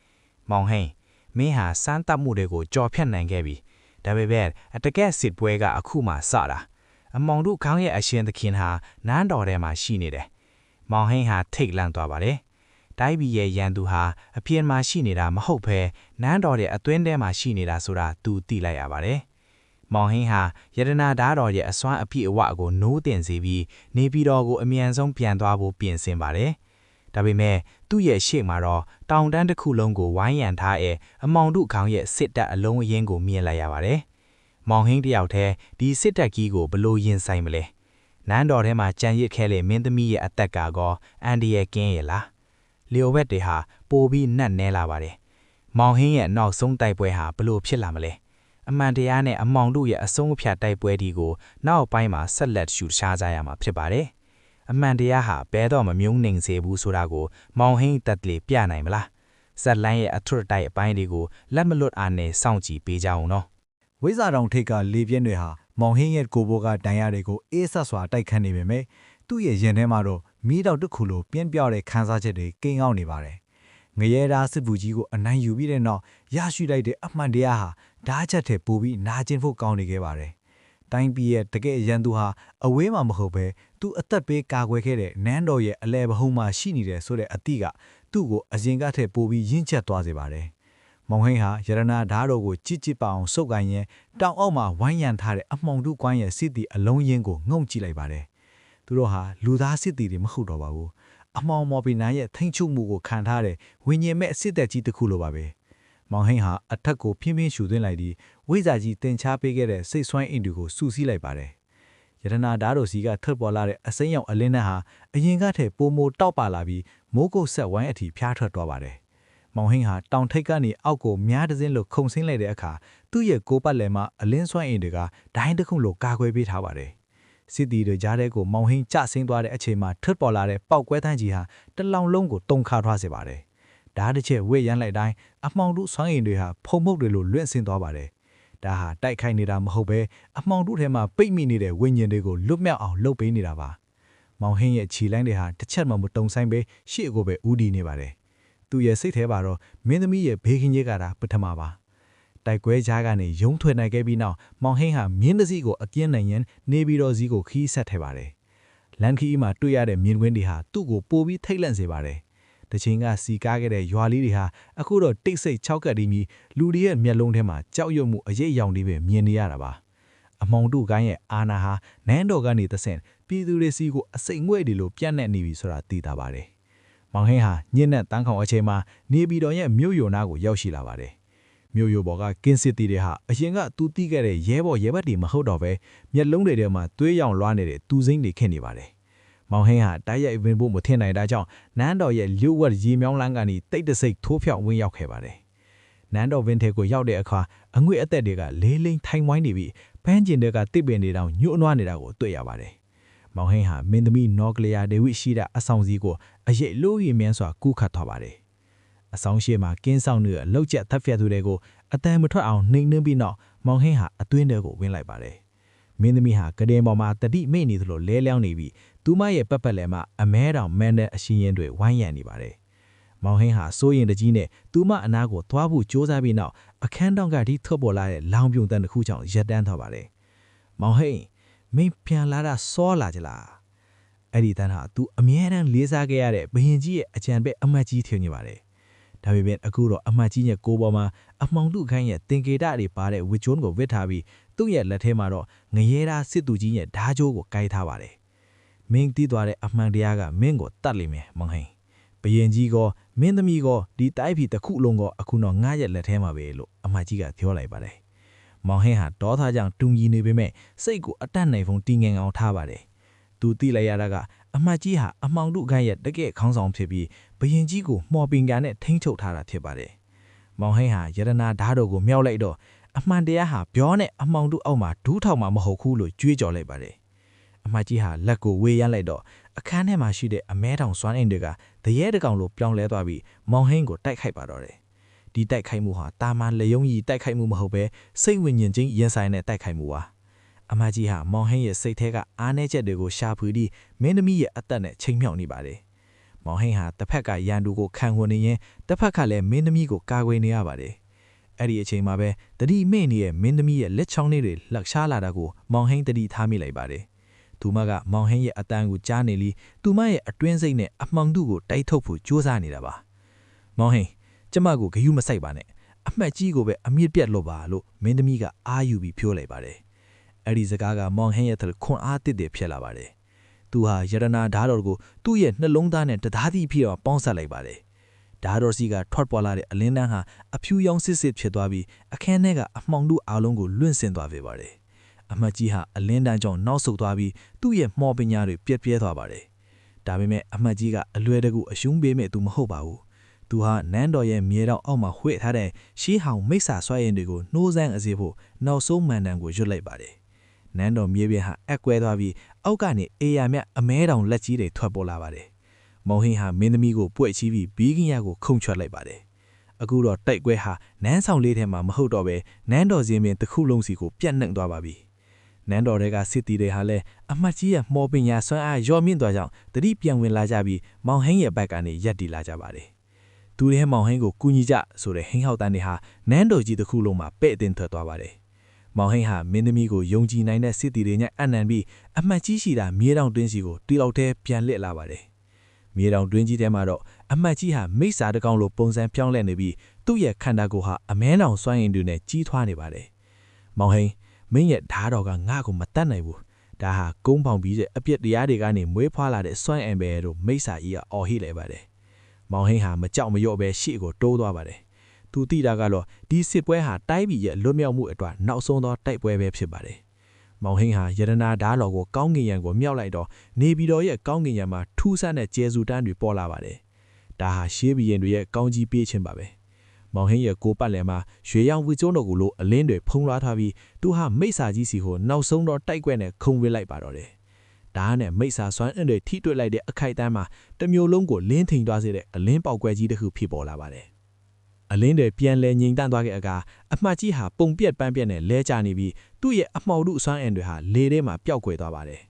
မောင်ဟင်းမင်းဟာစမ်းသပ်မှုတွေကိုကြော်ဖြတ်နိုင်ခဲ့ပြီ။ဒါပေမဲ့တကယ်စစ်ပွဲကအခုမှစတာ။အမောင်တို့ခေါင်းရဲ့အရှင်သခင်ဟာနန်းတော်ထဲမှာရှိနေတယ်။မောင်ဟင်းဟာထိတ်လန့်သွားပါတယ်။တိုင်းပြည်ရဲ့ရန်သူဟာအပြင်မှာရှိနေတာမဟုတ်ဘဲနန်းတော်ရဲ့အတွင်းထဲမှာရှိနေတာဆိုတာသူသိလိုက်ရပါတယ်။မောင်ဟင်းဟာယတနာဓာတ်တော်ရဲ့အစွမ်းအပြည့်အဝကိုနိုးတင်စေပြီးနေပြည်တော်ကိုအမြန်ဆုံးပြန်သွားဖို့ပြင်ဆင်ပါတယ်။ဒါပေမဲ့သူ့ရဲ့ရှေ့မှာတော့တောင်တန်းတစ်ခုလုံးကိုဝိုင်းရံထားတဲ့အမောင်တို့ခေါင်းရဲ့စစ်တပ်အလုံးအရင်းကိုမြင်လိုက်ရပါတယ်။မောင်ဟင်းတယောက်တည်းဒီစစ်တပ်ကြီးကိုဘလို့ရင်ဆိုင်မလဲ။နန်းတော်ထဲမှာကြံရစ်ခဲလေမင်းသမီးရဲ့အသက်ကောအန်ဒီရဲ့ကင်းရဲ့လား။လျိုဝက်တွေဟာပိုပြီးနှက်နဲလာပါတယ်။မောင်ဟင်းရဲ့နောက်ဆုံးတိုက်ပွဲဟာဘလို့ဖြစ်လာမလဲ။အမှန်တရားနဲ့အမောင်တို့ရဲ့အဆုံးအဖြတ်တိုက်ပွဲဒီကိုနောက်ပိုင်းမှာဆက်လက်ရှုရှားကြရမှာဖြစ်ပါတယ်။အမှန်တရားဟာဘဲတော့မမြုံနိုင်စေဘူးဆိုတာကိုမောင်ဟင်းတက်လေပြနိုင်မလား။ဇက်လိုင်းရဲ့အထွတ်တိုက်အပိုင်းတွေကိုလက်မလွတ်အားနဲ့စောင့်ကြည့်ပေးကြအောင်နော်။ ဝိဇာတောင်ထိပ်ကလေပြင်းတွေဟာမောင်ဟင်းရဲ့ကိုဘိုးကတန်ရတွေကိုအေးဆက်စွာတိုက်ခတ်နေပေမဲ့သူ့ရဲ့ရင်ထဲမှာတော့မီးတောက်တစ်ခုလိုပြင်းပြောက်တဲ့ခန်းစားချက်တွေကိန်းအောင်နေပါတယ်။ငရဲသားစစ်ဘူးကြီးကိုအနိုင်ယူပြီးတဲ့နောက်ရရှိလိုက်တဲ့အမှန်တရားဟာဓာတ်ချက်ထဲပို့ပြီးနာကျင်ဖို့ကောင်းနေခဲ့ပါတယ်။တိုင်းပြည်ရဲ့တကယ်ရန်သူဟာအဝေးမှာမဟုတ်ပဲသူအသက်ပေးကာကွယ်ခဲ့တဲ့နန်းတော်ရဲ့အလဲဘဟုံမှာရှိနေတယ်ဆိုတဲ့အသည့်ကသူ့ကိုအရင်ကထက်ပိုပြီးရင့်ချက်သွားစေပါတယ်။မောင်ဟင်းဟာရတနာဓာတ်တော်ကိုကြစ်ကြစ်ပအောင်စုပ်ကိုင်းရင်တောင်အောက်မှာဝိုင်းရံထားတဲ့အမောင်တို့ကွမ်းရဲ့စစ်တီအလုံးရင်းကိုငုံကြည့်လိုက်ပါတယ်။သူတို့ဟာလူသားစစ်တီတွေမဟုတ်တော့ပါဘူး အမောင်မော်ပီနိုင်ရဲ့ထိန်ချုပ်မှုကိုခံထားတဲ့ဝိညာဉ်မဲ့အစစ်သက်ကြီးတစ်ခုလိုပါပဲမောင်ဟင်းဟာအထက်ကိုဖြင်းဖြင်းရှူသွင်းလိုက်ပြီးဝိဇာကြီးတင်ချပေးခဲ့တဲ့စိတ်ဆွမ်းအင်တွေကိုစူးစီးလိုက်ပါတယ်ရတနာဓာတ်တော်စီကထွက်ပေါ်လာတဲ့အစိမ်းရောင်အလင်းနဲ့ဟာအရင်ကထက်ပိုမိုတောက်ပါလာပြီးမိုးကုတ်ဆက်ဝိုင်းအထိဖျားထွက်သွားပါတယ်မောင်ဟင်းဟာတောင်ထိပ်ကနေအောက်ကိုမြားတစင်းလိုခုန်ဆင်းလိုက်တဲ့အခါသူ့ရဲ့ကိုယ်ပတ်လည်မှာအလင်းစွမ်းအင်တွေကဒိုင်းတစ်ခုလိုကာကွယ်ပေးထားပါတယ်စစ်တီတွေကြားထဲကိုမောင်ဟင်းကျဆင်းသွားတဲ့အချိန်မှာထွက်ပေါ်လာတဲ့ပောက်ကွဲတန်းကြီးဟာတလောင်လုံးကိုတုံခါထွားစေပါတယ်ဓာတ်တစ်ချက်ဝေ့ရမ်းလိုက်တိုင်းအမှောင်တို့စွမ်းအင်တွေဟာဖုံမုတ်တွေလိုလွင့်ဆင်းသွားပါတယ်ဒါဟာတိုက်ခိုက်နေတာမဟုတ်ပဲအမှောင်တို့ထဲမှာပိတ်မိနေတဲ့ဝိညာဉ်တွေကိုလွတ်မြောက်အောင်လှုပ်ပေးနေတာပါမောင်ဟင်းရဲ့ခြေလိုင်းတွေဟာတစ်ချက်မှမတုံဆိုင်ပဲရှေ့ကိုပဲဦးတည်နေပါတယ်သူ့ရဲ့စိတ်ထဲမှာတော့မင်းသမီးရဲ့ဘေးကင်းကြီးကတာပထမပါတိုက်ကွဲကြားကနေရုံးထွက်နိုင်ခဲ့ပြီးနောက်မောင်ဟင်းဟာမြင်းတစည်းကိုအပြင်းနိုင်ရန်နေပြီးတော့စည်းကိုခီးဆက်ထဲပါတယ်လန်ခီမှာတွေ့ရတဲ့မြင်းကွင်းတွေဟာသူ့ကိုပိုပြီးထိတ်လန့်စေပါတယ်တချင်းကစီကားခဲ့တဲ့ရွာလေးတွေဟာအခုတော့တိတ်ဆိတ်၆ကပ်ပြီးလူတွေရဲ့မျက်လုံးထဲမှာကြောက်ရွံ့မှုအရေးအယောင်တွေပဲမြင်နေရတာပါအမောင်တို့ကိုင်းရဲ့အာနာဟာနန်းတော်ကနေတဆင့်ပြည်သူတွေစီကိုအစိမ်ငွေ့တွေလိုပြန့်နှံ့နေပြီဆိုတာသိတာပါတယ်မောင်ဟင်းဟာညစ်နဲ့တန်းခေါင်အချိန်မှာနေပြည်တော်ရဲ့မြို့ယိုနာကိုရောက်ရှိလာပါတယ်မြို့ယိုဘော်ကကင်းစစ်တီတွေဟာအရင်ကသူတီးခဲ့တဲ့ရဲဘော်ရဲဘက်တွေမဟုတ်တော့ပဲမျက်လုံးတွေထဲမှာသွေးရောင်လွှားနေတဲ့သူစိမ့်တွေခင့်နေပါတယ်မောင်ဟင်းဟာတိုက်ရိုက်ဝင်ဖို့မထင်နိုင်တာကြောင့်နန်းတော်ရဲ့လျှို့ဝှက်ရေမြောင်းလန်းကနေတိတ်တဆိတ်ထိုးဖြောက်ဝင်ရောက်ခဲ့ပါတယ်နန်းတော်ဝင်းထဲကိုရောက်တဲ့အခါအငွေ့အသက်တွေကလေးလိမ့်ထိုင်ဝိုင်းနေပြီးပန်းကျင်တွေကတစ်ပင်တွေတောင်ညှို့အနွားနေတာကိုတွေ့ရပါတယ်မောင်ဟင်းဟာမင်းသမီးနော်ကလျာဒေဝိရှိတာအဆောင်စီကိုအရေးလို့ရည်မြန်းစွာကူးခတ်ထားပါတယ်အဆောင်ရှိမှာကင်းဆောင်တွေအလောက်ကျက်ထပ်ဖြတ်သူတွေကိုအတန်မထွက်အောင်နှိမ်နှင်းပြီးနောက်မောင်ဟင်းဟာအတွင်းထဲကိုဝင်လိုက်ပါတယ်မင်းသမီးဟာကတဲ့ပေါ်မှာတတိမိတ်နေသလိုလဲလျောင်းနေပြီးသူမရဲ့ပတ်ပတ်လည်မှာအမဲတောင်မန်းတဲ့အရှင်ရင်တွေဝိုင်းရံနေပါတယ်မောင်ဟင်းဟာစိုးရင်တကြီးနဲ့သူမအနာကိုသွားဖို့ကြိုးစားပြီးနောက်အခန်းတောင်ကထိထွက်ပေါ်လာတဲ့လောင်ပြုံတန်တစ်ခုကြောင့်ရက်တန်းသွားပါတယ်မောင်ဟင်းမင်းပြန်လာတာစောလာကြလားအဲ့ဒီတန်းဟာသူအမြဲတမ်းလေးစားခဲ့ရတဲ့ဘရင်ကြီးရဲ့အကြံပဲအမတ်ကြီးထင်နေပါတယ်ဒါပေမဲ့အခုတော့အမတ်ကြီးရဲ့ကိုယ်ပေါ်မှာအမှောင်တုခိုင်းရဲ့တင်ကေတတွေပါတဲ့ဝစ်ကျွန်းကိုဝစ်ထားပြီးသူ့ရဲ့လက်ထဲမှာတော့ငရဲသားစစ်သူကြီးရဲ့ဓားကြိုးကိုကိုက်ထားပါတယ်မင်းတီးသွားတဲ့အမှန်တရားကမင်းကိုတတ်လိမ့်မယ်မောင်ဟင်းဘရင်ကြီးကမင်းသမီးကဒီတိုက်ပြီတစ်ခုလုံးကအခုတော့ငါရဲ့လက်ထဲမှာပဲလို့အမတ်ကြီးကပြောလိုက်ပါတယ်မောင်ဟင်းဟာဒေါသကြောင့်တူညီနေပေမဲ့စိတ်ကိုအတတ်နိုင်ဖုံတင်းငင်အောင်ထားပါတယ်သူသိလိုက်ရတာကအမတ်ကြီးဟာအမှောင်တုခိုင်းရဲ့တကယ့်ခေါင်းဆောင်ဖြစ်ပြီးဘရင်ကြီးကိုမှော်ပင်ကန်နဲ့ထိန်းချုပ်ထားတာဖြစ်ပါတယ်မောင်ဟင်းဟာရတနာဓာတ်တော်ကိုမြောက်လိုက်တော့အမှန်တရားဟာပြောနဲ့အမှောင်တုအောက်မှာဒူးထောက်မှာမဟုတ်ဘူးလို့ကြွေးကြော်လိုက်ပါတယ်အမတ်ကြီးဟာလက်ကိုဝေးရမ်းလိုက်တော့အခန်းထဲမှာရှိတဲ့အမဲတောင်စွမ်းအင်တွေကတရဲတကောင်လိုပြောင်းလဲသွားပြီးမောင်ဟင်းကိုတိုက်ခိုက်ပါတော့တယ်ဒီတိုက်ခိုက်မှုဟာတာမန်လယုံကြီးတိုက်ခိုက်မှုမဟုတ်ပဲစိတ်ဝိညာဉ်ချင်းရင်ဆိုင်တဲ့တိုက်ခိုက်မှုပါအမကြီးဟာမောင်ဟင်းရဲ့စိတ်ထဲကအားနည်းချက်တွေကိုရှာဖွေပြီးမင်းသမီးရဲ့အသက်နဲ့ချိန်မြောက်နေပါတယ်မောင်ဟင်းဟာတစ်ဖက်ကရန်သူကိုခံဝင်နေရင်တစ်ဖက်ကလည်းမင်းသမီးကိုကာကွယ်နေရပါတယ်အဲ့ဒီအချိန်မှာပဲတတိမိတ်နေတဲ့မင်းသမီးရဲ့လက်ချောင်းလေးတွေလှက်ရှားလာတာကိုမောင်ဟင်းတတိထားမိလိုက်ပါတယ်သူမကမောင်ဟင်းရဲ့အတန်းကိုကြားနေပြီးသူမရဲ့အတွင်းစိတ်နဲ့အမှောင်တုကိုတိုက်ထုတ်ဖို့ကြိုးစားနေတာပါမောင်ဟင်းကျမကိုဂယုမဆိုင်ပါနဲ့အမှတ်ကြီးကိုပဲအမြင့်ပြတ်လို့ပါလို့မင်းသမီးကအာယူပြီးပြောလိုက်ပါတယ်အဲ့ဒီစကားကမောင်ဟင်းရဲ့ခွန်အားတစ်တစ်ဖြစ်လာပါတယ်သူဟာရတနာဓာတ်တော်ကိုသူ့ရဲ့နှလုံးသားနဲ့တသားသီးဖြစ်အောင်ပေါင်းစပ်လိုက်ပါတယ်ဓာတ်တော်စီကထွက်ပေါ်လာတဲ့အလင်းတန်းဟာအဖြူရောင်စစ်စစ်ဖြစ်သွားပြီးအခန်းထဲကအမှောင်တုအားလုံးကိုလွင့်ဆင်သွားခဲ့ပါတယ်အမတ်ကြီးဟာအလင်းတန်းကြောင့်နောက်ဆုတ်သွားပြီးသူ့ရဲ့မှော်ပညာတွေပြက်ပြဲသွားပါတယ်ဒါပေမဲ့အမတ်ကြီးကအလွယ်တကူအရှုံးပေးမဲ့သူမဟုတ်ပါဘူးသူဟာနန်းတော်ရဲ့မြေတောင်အောက်မှာဝှဲ့ထားတဲ့ရှေးဟောင်မိစ္ဆာဆွဲရင်တွေကိုနှိုးစမ်းအစေဖို့နောက်ဆုံးမန်တန်ကိုရွတ်လိုက်ပါတယ်နန်းတော်မြေပြင်ဟာအက်ကွဲသွားပြီးအောက်ကနေအေယာမြအမဲတောင်လက်ကြီးတွေထွက်ပေါ်လာပါတယ်မောင်ဟင်းဟာမင်းသမီးကိုပွက်ချီးပြီးဘီးကင်းရကိုခုန်ချွတ်လိုက်ပါတယ်အခုတော့တိုက်ကွဲဟာနန်းဆောင်လေးထဲမှာမဟုတ်တော့ပဲနန်းတော်စင်းပင်တစ်ခုလုံးစီကိုပြန့်နှံ့သွားပါပြီနန်းတော်တွေကစစ်တီတွေဟာလည်းအမတ်ကြီးရဲ့မှော်ပင်ညာဆွမ်းအားရော့မြင့်သွားကြောင်းတတိပြန်ဝင်လာကြပြီးမောင်ဟင်းရဲ့ဘက်ကနေရက်တီလာကြပါတယ်သူရဲ့မောင်ဟင်းကိုကူညီကြဆိုတဲ့ဟင်းဟောက်တန်းတွေဟာနန်းတော်ကြီးတစ်ခုလုံးမှာပဲ့တင်ထွက်သွားပါတယ်မောင်ဟင်းဟာမင်းသမီးကိုယုံကြည်နိုင်တဲ့စစ်တီတွေနဲ့အနံပြီးအမတ်ကြီးရှိတာမြေတောင်တွင်းစီကိုတီလောက်ထဲပြန်လစ်လာပါတယ်မြေတောင်တွင်းကြီးထဲမှာတော့အမတ်ကြီးဟာမိစ္ဆာတကောင်လိုပုံစံပြောင်းလဲနေပြီးသူ့ရဲ့ခန္ဓာကိုယ်ဟာအမဲတောင်စွမ်းရည်တွေနဲ့ကြီးထွားနေပါတယ်မောင်ဟင်းမင်းရဲ့ဓာတ်တော်ကငါ့ကိုမတတ်နိုင်ဘူးဒါ ဒါဟာကုန်းပေါင်ပြီးတဲ့အပြစ်တရားတွေကနေမွေးဖွားလာတဲ့စွန့်အင်ဘဲတို့မိစ္ဆာကြီးကအော်ဟိလိုက်ပါတယ်မောင်ဟင်းဟာမကြောက်မရွံ့ပဲရှေ့ကိုတိုးသွားပါတယ်သူသိတာကတော့ဒီစစ်ပွဲဟာတိုင်းပြည်ရဲ့လွတ်မြောက်မှုအတွက်နောက်ဆုံးသောတိုက်ပွဲပဲဖြစ်ပါတယ်မောင်ဟင်းဟာယရနာဓာတ်တော်ကိုကောင်းကင်ယံကိုမြောက်လိုက်တော့နေပြည်တော်ရဲ့ကောင်းကင်ယံမှာထူးဆန်းတဲ့ကျဲစုတန်းတွေပေါ်လာပါတယ်ဒါဟာရှေးဘီရင်တွေရဲ့ကောင်းကြီးပေးခြင်းပါပဲမောင်ဟင်းရဲ့ကိုပတ်လည်မှာရွှေရောင်ဝီကျုံးတော်ကိုလိုအလင်းတွေဖုံးလွှားထားပြီးသူဟာမိစ္ဆာကြီးစီကိုနောက်ဆုံးတော့တိုက်ကွက်နဲ့ခုံဝေးလိုက်ပါတော့တယ်ဒါနဲ့မိစ္ဆာစွမ်းအင်တွေထိတွေ့လိုက်တဲ့အခိုက်အတန့်မှာတစ်မျိုးလုံးကိုလင်းထိန်သွားစေတဲ့အလင်းပေါက်ကွဲကြီးတစ်ခုဖြစ်ပေါ်လာပါတယ်အလင်းတွေပြန်လဲငြိမ်တန့်သွားတဲ့အခါအမှတ်ကြီးဟာပုံပြက်ပန်းပြက်နဲ့လဲကျနေပြီးသူ့ရဲ့အမှောက်တုစွမ်းအင်တွေဟာလေထဲမှာပျောက်ကွယ်သွားပါတယ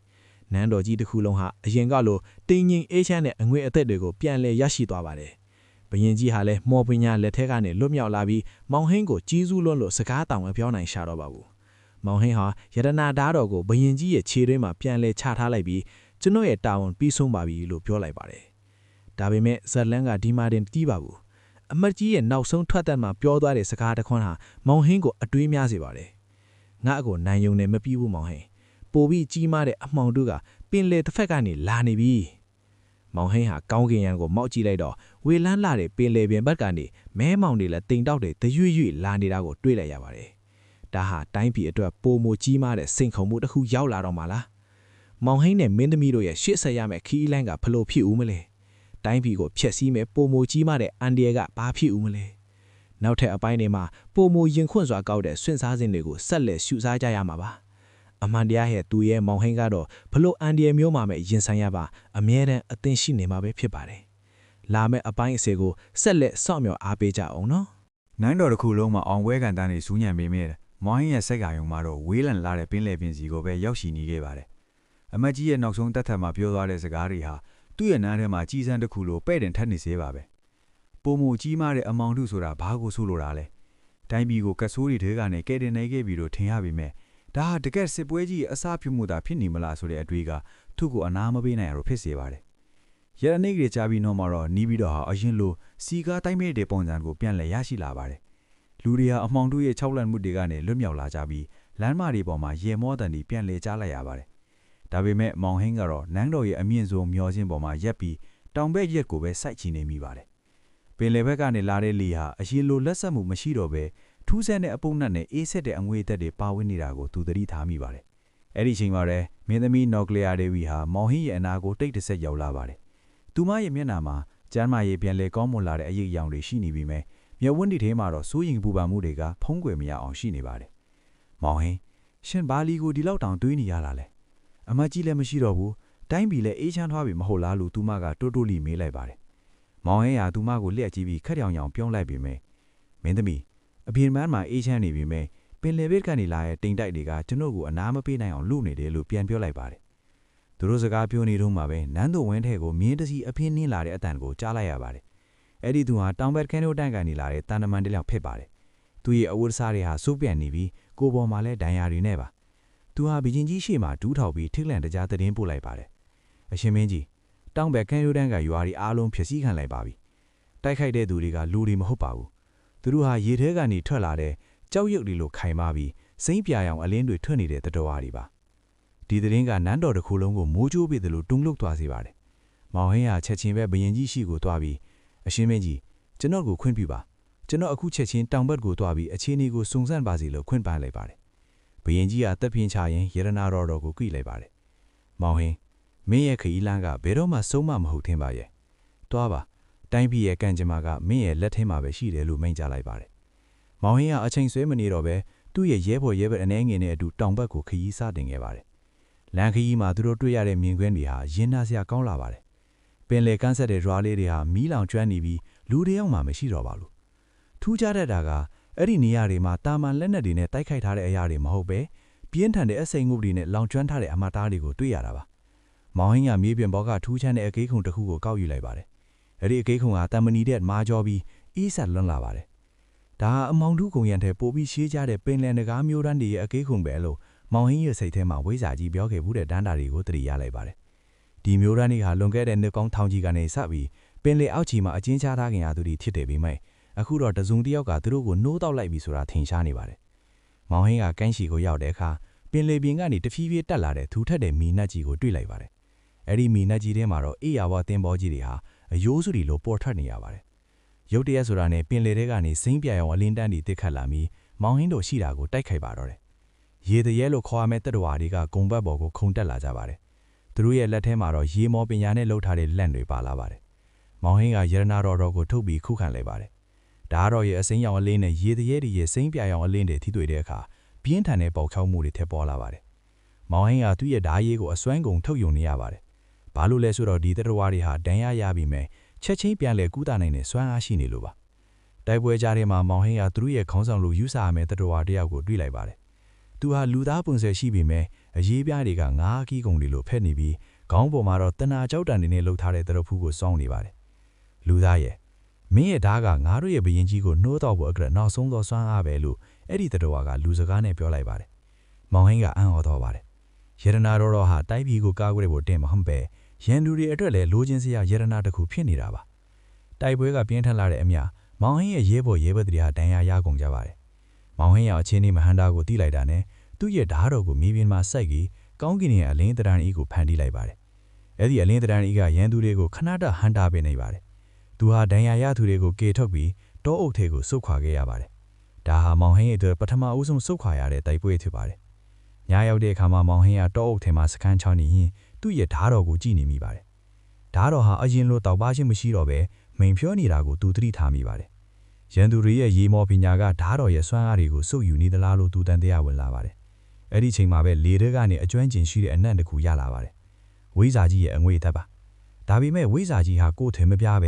်နန်းတော်ကြီးတစ်ခုလုံးဟာအရင်ကလိုတင်းငင်အေးချမ်းတဲ့အငွေအသက်တွေကိုပြန်လဲရရှိသွားပါတယ်ဘရင်ကြီးဟာလည်းမော်ပညာလက်ထက်ကနေလွတ်မြောက်လာပြီးမောင်ဟင်းကိုကြီးစုးလွန်းလို့စကားတောင်မပြောနိုင်ရှာတော့ပါဘူးမောင်ဟင်းဟာယရနာဓာတ်တော်ကိုဘရင်ကြီးရဲ့ခြေတွင်းမှာပြန်လဲချထားလိုက်ပြီးကျွန်တော်ရဲ့တာဝန်ပြီးဆုံးပါပြီလို့ပြောလိုက်ပါတယ်ဒါပေမဲ့ဇက်လန်ကဒီမာတင်တီးပါဘူးအမတ်ကြီးရဲ့နောက်ဆုံးထွက်သက်မှာပြောသွားတဲ့စကားတစ်ခွန်းဟာမောင်ဟင်းကိုအတွေးများစေပါတယ်ငါ့ကိုနိုင်ယုံနဲ့မပြီးဘူးမောင်ဟင်းပိုပြီးကြီးမားတဲ့အမှောင်တို့ကပင်လေတစ်ဖက်ကနေလာနေပြီမောင်ဟင်းဟာကောင်းကင်ယံကိုမောက်ကြည့်လိုက်တော့ဝေလန်းလာတဲ့ပင်လေပင်ဘက်ကနေမဲမောင်တွေလည်းတိမ်တောက်တွေတရွေ့ရွေ့လာနေတာကိုတွေ့လိုက်ရပါတယ်ဒါဟာတိုင်းပြည်အတွက်ပိုမိုကြီးမားတဲ့စိန်ခေါ်မှုတစ်ခုရောက်လာတော့မှလားမောင်ဟင်းနဲ့မင်းသမီးတို့ရဲ့ရှေ့ဆက်ရမယ့်ခီးလန်းကဘလို့ဖြစ်ဦးမလဲတိုင်းပြည်ကိုဖျက်ဆီးမဲ့ပိုမိုကြီးမားတဲ့အန်ဒီယာကဘာဖြစ်ဦးမလဲနောက်ထပ်အပိုင်းတွေမှာပိုမိုရင်ခွန့်စွာကောက်တဲ့ဆွင့်စားစဉ်တွေကိုဆက်လက်ရှုစားကြရမှာပါအမှန်တရားရဲ့သူရဲ့မောင်ဟင်းကတော့ဘလို့အန်ဒီယာမျိုးမှမဲ့ရင်ဆိုင်ရပါအမြဲတမ်းအသင်ရှိနေမှာပဲဖြစ်ပါတယ်လာမယ့်အပိုင်းအစီကိုဆက်လက်စောင့်မျှော်အားပေးကြအောင်နော် နန်းတော်တစ်ခုလုံးမှာအောင်ပွဲကန်တန်းတွေစူးညံပေးမိတယ်မောင်ဟင်းရဲ့စက်ကယုံမှာတော့ဝေးလံလာတဲ့ပင်လယ်ပင်စီကိုပဲရောက်ရှိနေခဲ့ပါတယ်အမတ်ကြီးရဲ့နောက်ဆုံးတက်ထက်မှာပြောသွားတဲ့စကားတွေဟာသူ့ရဲ့နားထဲမှာကြီးစန်းတစ်ခုလိုပဲ့တင်ထက်နေစေပါပဲပုံမကြီးမားတဲ့အမောင်ထုဆိုတာဘာကိုဆိုလိုတာလဲတိုင်းပြည်ကိုကဆိုးတွေထဲကနေကဲတင်နေခဲ့ပြီးတော့ထင်ရပေမဲ့ဒါဟာတကယ်စစ်ပွဲကြီးအစားပြုမှုတာဖြစ်နေမလားဆိုတဲ့အတွေ့ကသူ့ကိုအနာမပေးနိုင်ရလို့ဖြစ်စေပါတယ်ရရနေကြီးကြာပြီးတော့မှတော့နီးပြီးတော့ဟာအရင်လိုစီကားတိုင်းမဲ့တဲ့ပုံစံကိုပြန်လည်ရရှိလာပါတယ်လူတွေဟာအမောင်ထုရဲ့၆လန့်မှုတွေကနေလွတ်မြောက်လာကြပြီးလမ်းမတွေပေါ်မှာရေမောတန်တွေပြန်လည်ကြားလိုက်ရပါတယ်ဒါပေမဲ့မောင်ဟင်းကတော့နန်းတော်ရဲ့အမြင့်ဆုံးမျောခြင်းပေါ်မှာရက်ပြီးတောင်ဘက်ရက်ကိုပဲစိုက်ချနေမိပါတယ်ပင်လယ်ဘက်ကနေလာတဲ့လေဟာအရင်လိုလက်ဆက်မှုမရှိတော့ဘဲထူးဆန်းတဲ့အပုပ်နတ်နဲ့အေးဆက်တဲ့အငွေအသက်တွေပါဝင်နေတာကိုသူသတိထားမိပါတယ်အဲ့ဒီချိန်မှာပဲမင်းသမီးနော်ကလီယာဒေဝီဟာမောင်ဟင်းရဲ့အနာကိုတိတ်တဆက်ရောက်လာပါတယ်သူမရဲ့မျက်နှာမှာကျမ်းမာရေးပြန်လဲကောင်းမွန်လာတဲ့အရေးအယောင်တွေရှိနေပြီးမြဲမျက်ဝန်းဒီထဲမှာတော့စိုးရင်ပူပန်မှုတွေကဖုံးကွယ်မရအောင်ရှိနေပါတယ်မောင်ဟင်းရှင်ဘာလီကိုဒီလောက်တောင်တွေးနေရလားလဲအမကြီးလည်းမရှိတော့ဘူးတိုင်းပြည်လည်းအေးချမ်းသွားပြီမဟုတ်လားလို့သူမကတိုးတိုးလီမေးလိုက်ပါတယ်မောင်ဟင်းဟာသူမကိုလျှက်ကြည့်ပြီးခက်ရောင်ရောင်ပြုံးလိုက်ပြီးမြဲမင်းသမီးအပြင်မန်းမှာအေးချမ်းနေပြီမြဲပင်လယ်ဘက်ကနေလာတဲ့တိမ်တိုက်တွေကကျွန်တော်ကိုအနာမပေးနိုင်အောင်လုပ်နေတယ်လို့ပြန်ပြောလိုက်ပါတယ်သူတို့စကားပြောနေတော့မှပဲနန်းတော်ဝင်းထဲကိုမြင်းတစီအဖင်းနှင်းလာတဲ့အတန်ကိုကြားလိုက်ရပါတယ်အဲ့ဒီသူဟာတောင်ဘက်ကန်တို့တန်းကန်နေလာတဲ့တန်တမန်တယောက်ဖြစ်ပါတယ်သူရဲ့အဝတ်အစားတွေဟာစိုးပြန်နေပြီးကိုယ်ပေါ်မှာလည်းဒဏ်ရာတွေနဲ့ပါသူဟာဘီဂျင်ကြီးရှေ့မှာဒူးထောက်ပြီးထိတ်လန့်တကြားသတင်းပို့လိုက်ပါတယ်အရှင်မင်းကြီးတောင်ဘက်ကန်တို့တန်းကရွာတွေအားလုံးဖျက်ဆီးခံလိုက်ပါပြီတိုက်ခိုက်တဲ့သူတွေကလူတွေမဟုတ်ပါဘူးသူတို့ဟာရေထဲကနေထွက်လာတဲ့ကြောက်ရွံ့တွေလိုခိုင်မာပြီးစိမ့်ပြာရောင်အလင်းတွေထွက်နေတဲ့တတော်အားတွေပါဒီသတင်းကနန်းတော်တစ်ခုလုံးကိုမိုးကြိုးပေးတယ်လို့တွန်းလှုပ်သွားစေပါတယ်မောင်ဟင်းဟာချက်ချင်းပဲဘရင်ကြီးရှိကိုတွားပြီးအရှင်မင်းကြီးကျွန်တော်ကိုခွင့်ပြုပါကျွန်တော်အခုချက်ချင်းတောင်ဘက်ကိုတွားပြီးအခြေအနေကိုစုံစမ်းပါစီလို့ခွင့်ပန်းလိုက်ပါတယ်ဘရင်ကြီးကတက်ပြင်းချရင်ရတနာတော်ကိုကြွိလိုက်ပါတယ်မောင်ဟင်းမင်းရဲ့ခရီးလမ်းကဘယ်တော့မှဆုံးမမဟုတ်သင်ပါရဲ့တွားပါတိုင်းပြည်ရဲ့ကံကြမ္မာကမင်းရဲ့လက်ထဲမှာပဲရှိတယ်လို့မိန့်ကြားလိုက်ပါတယ်မောင်ဟင်းကအချိန်ဆွဲမနေတော့ပဲသူ့ရဲ့ရဲဘော်ရဲဘက်အနေငယ်နဲ့အတူတောင်ဘက်ကိုခရီးစတင်ခဲ့ပါတယ်လမ်းခရီးမှာသူတို့တွေ့ရတဲ့မြင်ကွင်းတွေဟာရင်နာစရာကောင်းလာပါတယ်ပင်လယ်ကမ်းဆက်တဲ့ရွာလေးတွေဟာမီးလောင်ကျွမ်းနေပြီးလူတယောက်မှမရှိတော့ပါဘူးထူးခြားတတ်တာကအဲ့ဒီနေရာတွေမှာတာမန်လက်နက်တွေနဲ့တိုက်ခိုက်ထားတဲ့အရာတွေမဟုတ်ပဲပြင်းထန်တဲ့အစိမ်ငုပ်တွေနဲ့လောင်ကျွမ်းထားတဲ့အမတားတွေကိုတွေ့ရတာပါမောင်ဟင်းကမြေပြင်ဘောကထူးခြားတဲ့အကိခုံတစ်ခုကိုကောက်ယူလိုက်ပါတယ်အဲ့ဒီအကိခုံကတမဏီတဲ့မာကျော်ပြီးအေးဆက်လွန်းလာပါတယ်ဒါဟာအမောင်ထုကုံရံထဲပို့ပြီးရှေးကြတဲ့ပင်လယ်နဂါးမျိုးတန်းတွေရဲ့အကိခုံပဲလို့မောင်ဟင်းရဲ့စိတ်ထဲမှာဝိဇာကြီးပြောခဲ့မှုတဲ့ဒန်းတာတွေကိုသတိရလိုက်ပါတယ်ဒီမျိုးတန်းတွေဟာလွန်ခဲ့တဲ့နှစ်ကောင်းထောင်ကြီးကနေစပြီးပင်လယ်အောက်ခြေမှာအကျဉ်းချထားခင်ရသူတွေဖြစ်တယ်ပြီးမှအခုတော့တစုံတစ်ယောက်ကသူတို့ကိုနှိုးတောက်လိုက်ပြီဆိုတာထင်ရှားနေပါတယ်မောင်ဟင်းကကန်းရှီကိုရောက်တဲ့အခါ ပင်လေပြင်ကနေတဖြည်းဖြည်းတက်လာတဲ့ထူထပ်တဲ့မီနတ်ကြီးကိုတွေ့လိုက်ပါတယ်။အဲ့ဒီမီနတ်ကြီးထဲမှာတော့အေးရဝသင်္ဘောကြီးတွေဟာအယိုးစုတွေလိုပေါ်ထွက်နေရပါတယ်။ရုတ်တရက်ဆိုတာနဲ့ပင်လေထဲကနေစိမ့်ပြရောင်အလင်းတန်းတွေတစ်ခတ်လာပြီးမောင်ဟင်းတို့ရှိတာကိုတိုက်ခိုက်ပါတော့တယ်။ရေတရဲလို့ခေါ်ရမယ့်တပ်တော်တွေကဂုံဘတ်ပေါ်ကိုခုန်တက်လာကြပါတယ်။သူတို့ရဲ့လက်ထဲမှာတော့ရေမော်ပညာနဲ့လှုပ်ထားတဲ့လက်တွေပါလာပါတယ်။မောင်ဟင်းကရတနာတော်ကိုထုတ်ပြီးခုခံလိုက်ပါတယ်။ဒါတော့ရဲ့အစိမ်းရောင်အလင်းနဲ့ရေတရဲတွေရဲ့စိမ့်ပြရောင်အလင်းတွေထိတွေ့တဲ့အခါပြင်းထန်တဲ့ပေါက်ချောက်မှုတွေထပ်ပေါ်လာပါတယ်။မောင်ဟင်းကသူ့ရဲ့ဓာရီကိုအစွမ်းကုန်ထုတ်ယူနေရပါတယ်။ဘာလို့လဲဆိုတော့ဒီတပ်တော်တွေဟာဒဏ်ရာရပြီးမဲ့ချက်ချင်းပြန်လဲကူးတာနိုင်တဲ့စွမ်းအားရှိနေလို့ပါ။တိုက်ပွဲကြားထဲမှာမောင်ဟင်းကသူတို့ရဲ့ခေါင်းဆောင်လူယူဆရမယ့်တပ်တော်တယောက်ကိုတွေ့လိုက်ပါတယ်။သူဟာလူသားပုံစံရှိပြီးမဲ့အရေးပြားတွေကငါးကီးကုံတွေလိုဖက်နေပြီးခေါင်းပေါ်မှာတော့တနာကြောက်တန်တွေနဲ့လှုပ်ထားတဲ့တရဖူးကိုစောင်းနေပါတယ်။လူသားရဲ့မင်းရဲ့ဓာကငါတို့ရဲ့ဘရင်ကြီးကိုနှိုးတော့ဖို့အတွက်နောက်ဆုံးသောစွမ်းအားပဲလို့အဲ့ဒီတတော်ကလူစကားနဲ့ပြောလိုက်ပါတယ်။မောင်ဟင်းကအံ့ဩတော့ပါတယ်။ရတနာတော်ဟာတိုက်ပြည်ကိုကာကွယ်ဖို့တင်မဟုတ်ပဲရန်သူတွေအတွက်လည်းလိုချင်စရာရတနာတစ်ခုဖြစ်နေတာပါ။တိုက်ပွဲကပြင်းထန်လာတဲ့အမျှမောင်ဟင်းရဲ့ရဲဘော်ရဲဘက်တွေဟာဒဏ်ရာရကုန်ကြပါတယ်။မောင်ဟင်းရဲ့အချင်းဒီမဟန်တာကိုတီးလိုက်တာနဲ့သူ့ရဲ့ဓာတော်ကိုမြေပြင်မှာစိုက်ပြီးကောင်းကင်ရဲ့အလင်းတရန်အီကိုဖန်တီးလိုက်ပါတယ်။အဲ့ဒီအလင်းတရန်အီကရန်သူတွေကိုခဏတဟန်တာပေးနေပါတယ်။သူဟာဒဏ်ရာရသူတွေကိုကေထုတ်ပြီးတောအုပ်ထဲကိုစုတ်ခွာခဲ့ရပါတယ်။ဒါဟာမောင်ဟင်းရဲ့အတွက်ပထမဦးဆုံးစုတ်ခွာရတဲ့တိုက်ပွဲဖြစ်ပါတယ်။ညရောက်တဲ့အခါမှာမောင်ဟင်းကတောအုပ်ထဲမှာစခန်းချောင်းနေရင်သူ့ရဲ့ဓာတော်ကိုကြည့်နေမိပါတယ်။ဓာတော်ဟာအရင်လိုတောက်ပါချင်းမရှိတော့ပဲမိန်ဖြောနေတာကိုသူသတိထားမိပါတယ်။ရန်သူတွေရဲ့ရေမော်ပညာကဓာတော်ရဲ့စွမ်းအားတွေကိုစုပ်ယူနေသလားလို့သူတန်တရားဝင်လာပါတယ်။အဲ့ဒီချိန်မှာပဲလေထဲကနေအကျွမ်းကျင်ရှိတဲ့အနံ့တစ်ခုရလာပါတယ်။ဝိဇာကြီးရဲ့အငွေသက်ပါ။ဒါပေမဲ့ဝိဇာကြီးဟာကိုယ်ထင်မပြပဲ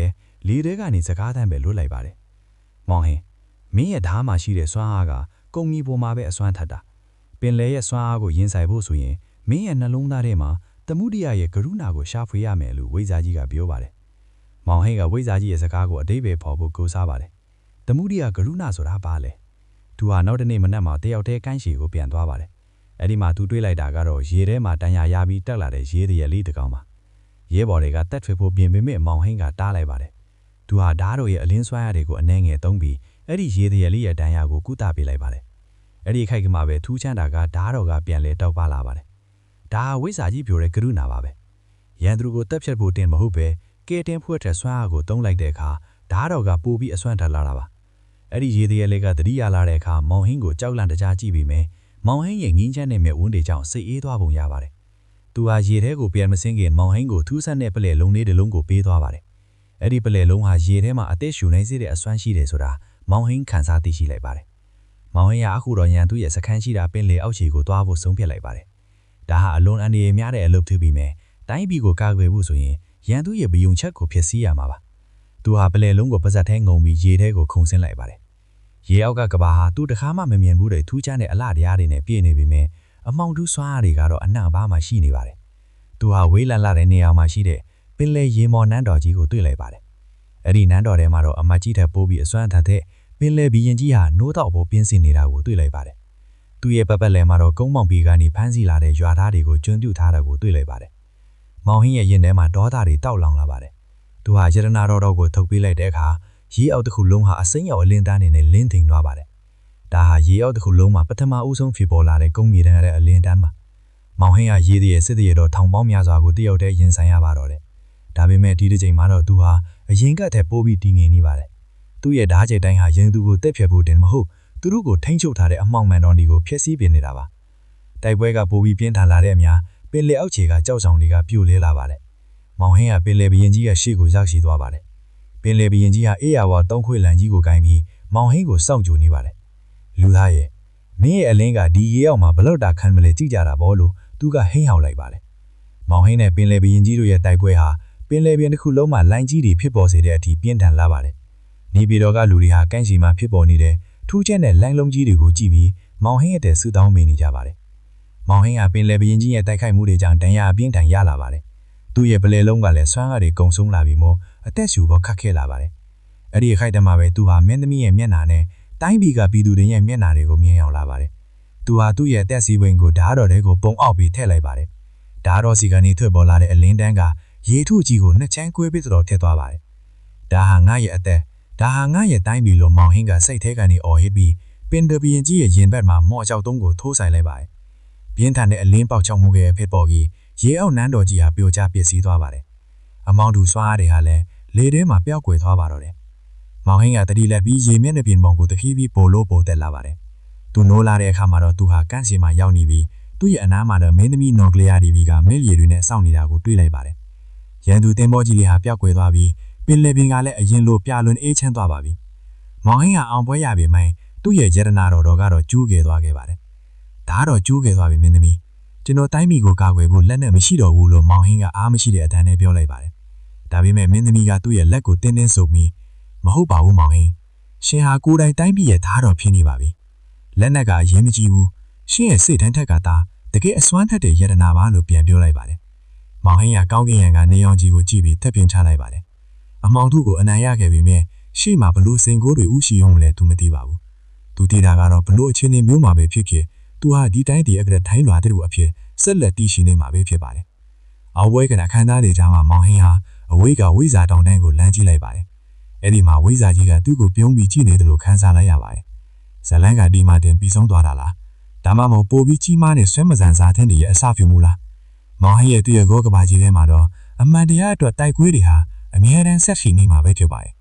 လေထဲကနေစကားသံပဲလွတ်လိုက်ပါတယ်။မောင်ဟင်းမင်းရဲ့ဓာမှာရှိတဲ့စွမ်းအားကကုံမီပေါ်မှာပဲအစွမ်းထက်တာ။ပင်လေရဲ့စွမ်းအားကိုရင်ဆိုင်ဖို့ဆိုရင်မင်းရဲ့နှလုံးသားထဲမှာတမှုတရရဲ့ကရုဏာကိုရှာဖွေရမယ်လို့ဝိဇာကြီးကပြောပါတယ်။မောင်ဟင်းကဝိဇာကြီးရဲ့စကားကိုအတိတ်ပဲဖော်ဖို့ကိုးစားပါတယ်။တမှုတရကရုဏာဆိုတာဘာလဲ။သူဟာနောက်တနေ့မနက်မှာတယောက်တည်းကန်းရှည်ကိုပြန်သွားပါတယ်။အဲ့ဒီမှာသူတွေးလိုက်တာကတော့ရေထဲမှာတန်ရာရပြီးတက်လာတဲ့ရေတရက်လေးတစ်ကောင်ပါ။ရဲဘော်တွေကတက်ထွေဖို့ပြင်ပေမဲ့မောင်ဟင်းကတားလိုက်ပါတယ်။သူဟာဓာတော်ရဲ့အလင်းစွမ်းရတွေကိုအနှဲငယ်သုံးပြီးအဲ့ဒီရေတရက်လေးရဲ့တန်ရာကိုကုသပေးလိုက်ပါတယ်။အဲ့ဒီခိုက်ကမှပဲထူးချမ်းတာကဓာတော်ကပြန်လဲတောက်ပါလာပါတယ်။ဒါဝိဇာကြီးပြောတဲ့ကရုဏာပါပဲ။ရန်သူကိုတက်ဖြတ်ဖို့တင်မဟုတ်ပဲကဲတင်ဖွဲ့တဲ့စွမ်းအားကိုသုံးလိုက်တဲ့အခါဓာတော်ကပိုပြီးအစွမ်းထက်လာတာပါ။အဲ့ဒီရေတရက်လေးကတတိယလာတဲ့အခါမောင်ဟင်းကိုကြောက်လန့်တကြားကြည့်ပြီးမယ်မောင်ဟင်းရဲ့ငင်းချမ်းတဲ့မဲ့ဝန်းတွေကြောင့်စိတ်အေးသွားပုံရပါတယ်။သူဟာရေထဲကိုပြန်မစင်းခင်မောင်ဟင်းကိုထူးဆန်းတဲ့ပလဲလုံးလေးတစ်လုံးကိုပေးသွားပါတယ်။အဲ့ဒီပလဲလုံးဟာရေထဲမှာအသက်ရှူနိုင်စေတဲ့အစွမ်းရှိတယ်ဆိုတာမောင်ဟင်းခံစားသိရှိလိုက်ပါတယ်။မောင်ဟင်းကအခုတော့ရန်သူရဲ့စခန်းရှိတာပင်လေအောက်ခြေကိုသွားဖို့ဆုံးဖြတ်လိုက်ပါတယ်။ဒါဟာအလွန်အန္တရာယ်များတဲ့အလုပ်ဖြစ်ပြီးမယ်။တိုင်းပြည်ကိုကာကွယ်ဖို့ဆိုရင်ရန်သူရဲ့ဘယုံချက်ကိုဖျက်ဆီးရမှာပါ။သူဟာပလဲလုံးကိုပါဇက်ထဲငုံပြီးရေထဲကိုခုန်ဆင်းလိုက်ပါတယ်။ရေအောက်ကကဘာဟာသူ့တခါမှမမြင်ဘူးတဲ့ထူးခြားတဲ့အလှတရားတွေနဲ့ပြည့်နေပြီမယ်အမောင်တူးစွမ်းအားတွေကတော့အနှံ့ဘားမှရှိနေပါတယ်။သူဟာဝေးလံလာတဲ့နေရာမှာရှိတဲ့ပင်လယ်ရေမော်နန်းတော်ကြီးကိုတွေ့လိုက်ပါတယ်။အဲ့ဒီနန်းတော်ထဲမှာတော့အမတ်ကြီးထပ်ပိုးပြီးအစွမ်းထက်တဲ့ပင်လယ်ဘီရင်ကြီးဟာနိုးတော့ဖို့ပြင်းစင်နေတာကိုတွေ့လိုက်ပါတယ်။သူရဲ့ပတ်လည်မှာတော့ကုန်းမောင်ပီကနေဖမ်းဆီးလာတဲ့ရွာသားတွေကိုကျွန်းပြူထားတာကိုတွေ့လိုက်ပါတယ်။မောင်ဟင်းရဲ့ရင်ထဲမှာဒေါသတွေတောက်လောင်လာပါတယ်။သူဟာရတနာတော်ကိုထုတ်ပေးလိုက်တဲ့အခါရေအောက်တစ်ခုလုံးဟာအစိမ်းရောင်အလင်းသားနေနဲ့လင်းထိန်သွားပါတယ်။ဒါဟာရေအောက်တစ်ခုလုံးမှာပထမဦးဆုံးဖြစ်ပေါ်လာတဲ့ကုန်းမြေတန်းရဲ့အလင်းတန်းပါ။မောင်ဟင်းကရေတည်းရဲ့စစ်တည်းတော်ထောင်ပေါင်းများစွာကိုတယောက်တည်းရင်ဆိုင်ရပါတော့တယ်။ဒါပေမဲ့ဒီတစ်ချိန်မှာတော့သူဟာအရင်ကတည်းပိုးပြီးတည်ငြိမ်နေပါတယ်။သူ့ရဲ့ဓာတ်ကြိတ်တိုင်းဟာရင်သူကိုတက်ဖြတ်ဖို့တင်မဟုတ်သူတို့ကိုထိန်းချုပ်ထားတဲ့အမှောင်မှန်တော်တွေကိုဖျက်ဆီးပင်နေတာပါ။တိုက်ပွဲကပိုပြီးပြင်းထန်လာတဲ့အမျှပင်လယ်အောက်ခြေကကြောက်ဆောင်တွေကပြိုလဲလာပါတယ်။မောင်ဟင်းကပင်လယ်ဘရင်ကြီးရဲ့ရှေ့ကိုရောက်ရှိသွားပါတယ်။ပင်လယ်ဘရင်ကြီးဟာအေးရဝါသုံးခွေလန်ကြီးကိုကိုင်းပြီးမောင်ဟင်းကိုစောင့်ကြိုနေပါတယ်။လူသားရဲ့မင်းရဲ့အလင်းကဒီရေအောက်မှာဘလောက်တာခံမလဲကြည့်ကြတာပေါ့လို့သူကဟင်းဟောက်လိုက်ပါတယ်။မောင်ဟင်းနဲ့ပင်လယ်ဘရင်ကြီးတို့ရဲ့တိုက်ပွဲဟာပင်လယ်ပြင်တစ်ခုလုံးမှာလိုင်းကြီးတွေဖြစ်ပေါ်စေတဲ့အထိပြင်းထန်လာပါတယ်။နေပြည်တော်ကလူတွေဟာကန့်စီမှာဖြစ်ပေါ်နေတဲ့ထူးခြားတဲ့လိုင်းလုံးကြီးတွေကိုကြည့်ပြီးမောင်ဟင်းရဲ့တဲ့ဆူတောင်းမိနေကြပါတယ်။မောင်ဟင်းကပင်လယ်ဘရင်ကြီးရဲ့တိုက်ခိုက်မှုတွေကြောင့်ဒဏ်ရာအပြင်းထန်ရလာပါတယ်။သူ့ရဲ့ပလဲလုံးကလည်းဆွမ်းအားတွေကုံဆုံးလာပြီးမို့အသက်ရှူဖို့ခက်ခဲလာပါတယ်။အဲ့ဒီအခိုက်အတန့်မှာပဲသူဟာမင်းသမီးရဲ့မျက်နှာနဲ့တိုင်းပြည်ကပြည်သူတွေရဲ့မျက်နှာတွေကိုမြင်အောင်လာပါတယ်။သူဟာသူ့ရဲ့အသက်စီးပွင့်ကိုဓာတ်တော်တွေကိုပုံအောက်ပြီးထည့်လိုက်ပါတယ်။ဓာတ်တော်စီကနေထွက်ပေါ်လာတဲ့အလင်းတန်းကရေထုကြီးကိုနှစ်ချမ်းကွဲပြီးတော့ထည့်သွားပါတယ်။ဒါဟာငါရဲ့အသက်ဒါဟာငါရဲ့တိုင်းပြည်လိုမောင်ဟင်းကစိတ်ထဲကနေအော်ဟစ်ပြီးပင်တပီရင်ကြီးရဲ့ရင်ဘက်မှာမော့ကြောက်တုံးကိုထိုးဆိုင်လိုက်ပါတယ်။ ပြင်းထန်တဲ့အလင်းပေါက်ချောက်မှုရဲ့ဖြစ်ပေါ်ပြီးရေအောက်နန်းတော်ကြီးဟာပြိုကျပျက်စီးသွားပါတယ်အမောင်တူစွားတွေဟာလည်းလေထဲမှာပျောက်ကွယ်သွားပါတော့တယ်မောင်ဟင်းကတတိလက်ပြီးရေမျက်နှာပြင်ပုံကိုတဖြည်းဖြည်းပိုလို့ပိုတက်လာပါတယ်သူနိုးလာတဲ့အခါမှာတော့သူဟာကန့်စီမှာရောက်နေပြီးသူ့ရဲ့အနားမှာတော့မင်းသမီးနော်ကလီယာဒီဗီကမင်းရည်တွေနဲ့စောင့်နေတာကိုတွေ့လိုက်ပါတယ်ရန်သူတင်ပေါ်ကြီးလေးဟာပျောက်ကွယ်သွားပြီးပင်လယ်ပင်ကလည်းအရင်လိုပြလွန်အေးချမ်းသွားပါပြီမောင်ဟင်းကအောင်ပွဲရပြီမိုင်းသူ့ရဲ့ရတနာတော်ကတော့ကျူးခဲ့သွားခဲ့ပါတယ်ဒါကတော့ကျူးခဲ့သွားပြီမင်းသမီးကျွန်တော်တိုင်းပြည်ကိုကာကွယ်ဖို့လက်နဲ့မရှိတော့ဘူးလို့မောင်ဟင်းကအားမရှိတဲ့အတန်းနဲ့ပြောလိုက်ပါတယ်ဒါပေမဲ့မင်းသမီးကသူ့ရဲ့လက်ကိုတင်းတင်းဆုပ်ပြီးမဟုတ်ပါဘူးမောင်ဟင်းရှင်ဟာကိုယ်တိုင်တိုင်းပြည်ရဲ့ဓာတ်တော်ဖြစ်နေပါပြီလက်နက်ကအရင်မကြည့်ဘူးရှင်ရဲ့စိတ်ထန်းထက်ကသာတကယ်အစွမ်းထက်တဲ့ယတနာပါလို့ပြန်ပြောလိုက်ပါတယ်မောင်ဟင်းကကောင်းကင်ယံကနေရောင်ကြီးကိုကြည့်ပြီးတက်ပင်ချလိုက်ပါတယ်အမောင်သူ့ကိုအနံ့ရခဲ့ပြီးမြဲရှေ့မှာဘလို့စင်ကိုးတွေဥရှိရုံလဲသူမသိပါဘူးသူသိတာကတော့ဘလို့အခြေအနေမျိုးမှာပဲဖြစ်ဖြစ်သူဟာဒီတိုင်းတည်းအကတဲ့ထိုင်းလွာတူအဖြစ်ဆက်လက်တည်ရှိနေမှာပဲဖြစ်ပါတယ်အော်ဝဲကနခန်းသားတွေကြားမှာမောင်ဟင်းဟာအဝေးကဝိဇာတောင်တန်းကိုလမ်းကြည့်လိုက်ပါတယ်အဲ့ဒီမှာဝိဇာကြီးကသူ့ကိုပြုံးပြီးကြည့်နေတယ်လို့ခန်းစားလိုက်ရပါတယ်ဇလန်းကဒီမှာတင်ပြီးဆုံးသွားတာလားဒါမှမဟုတ်ပိုပြီးကြီးမားတဲ့ဆွဲမစံစားတဲ့နေရဲ့အစပြုမှုလားမောင်ဟင်းရဲ့သူ့ရဲ့ဂေါကဘာကြီးထဲမှာတော့အမှန်တရားအတွက်တိုက်ကွေးတွေဟာအမြဲတမ်းဆက်ရှိနေမှာပဲဖြစ်ပါတယ်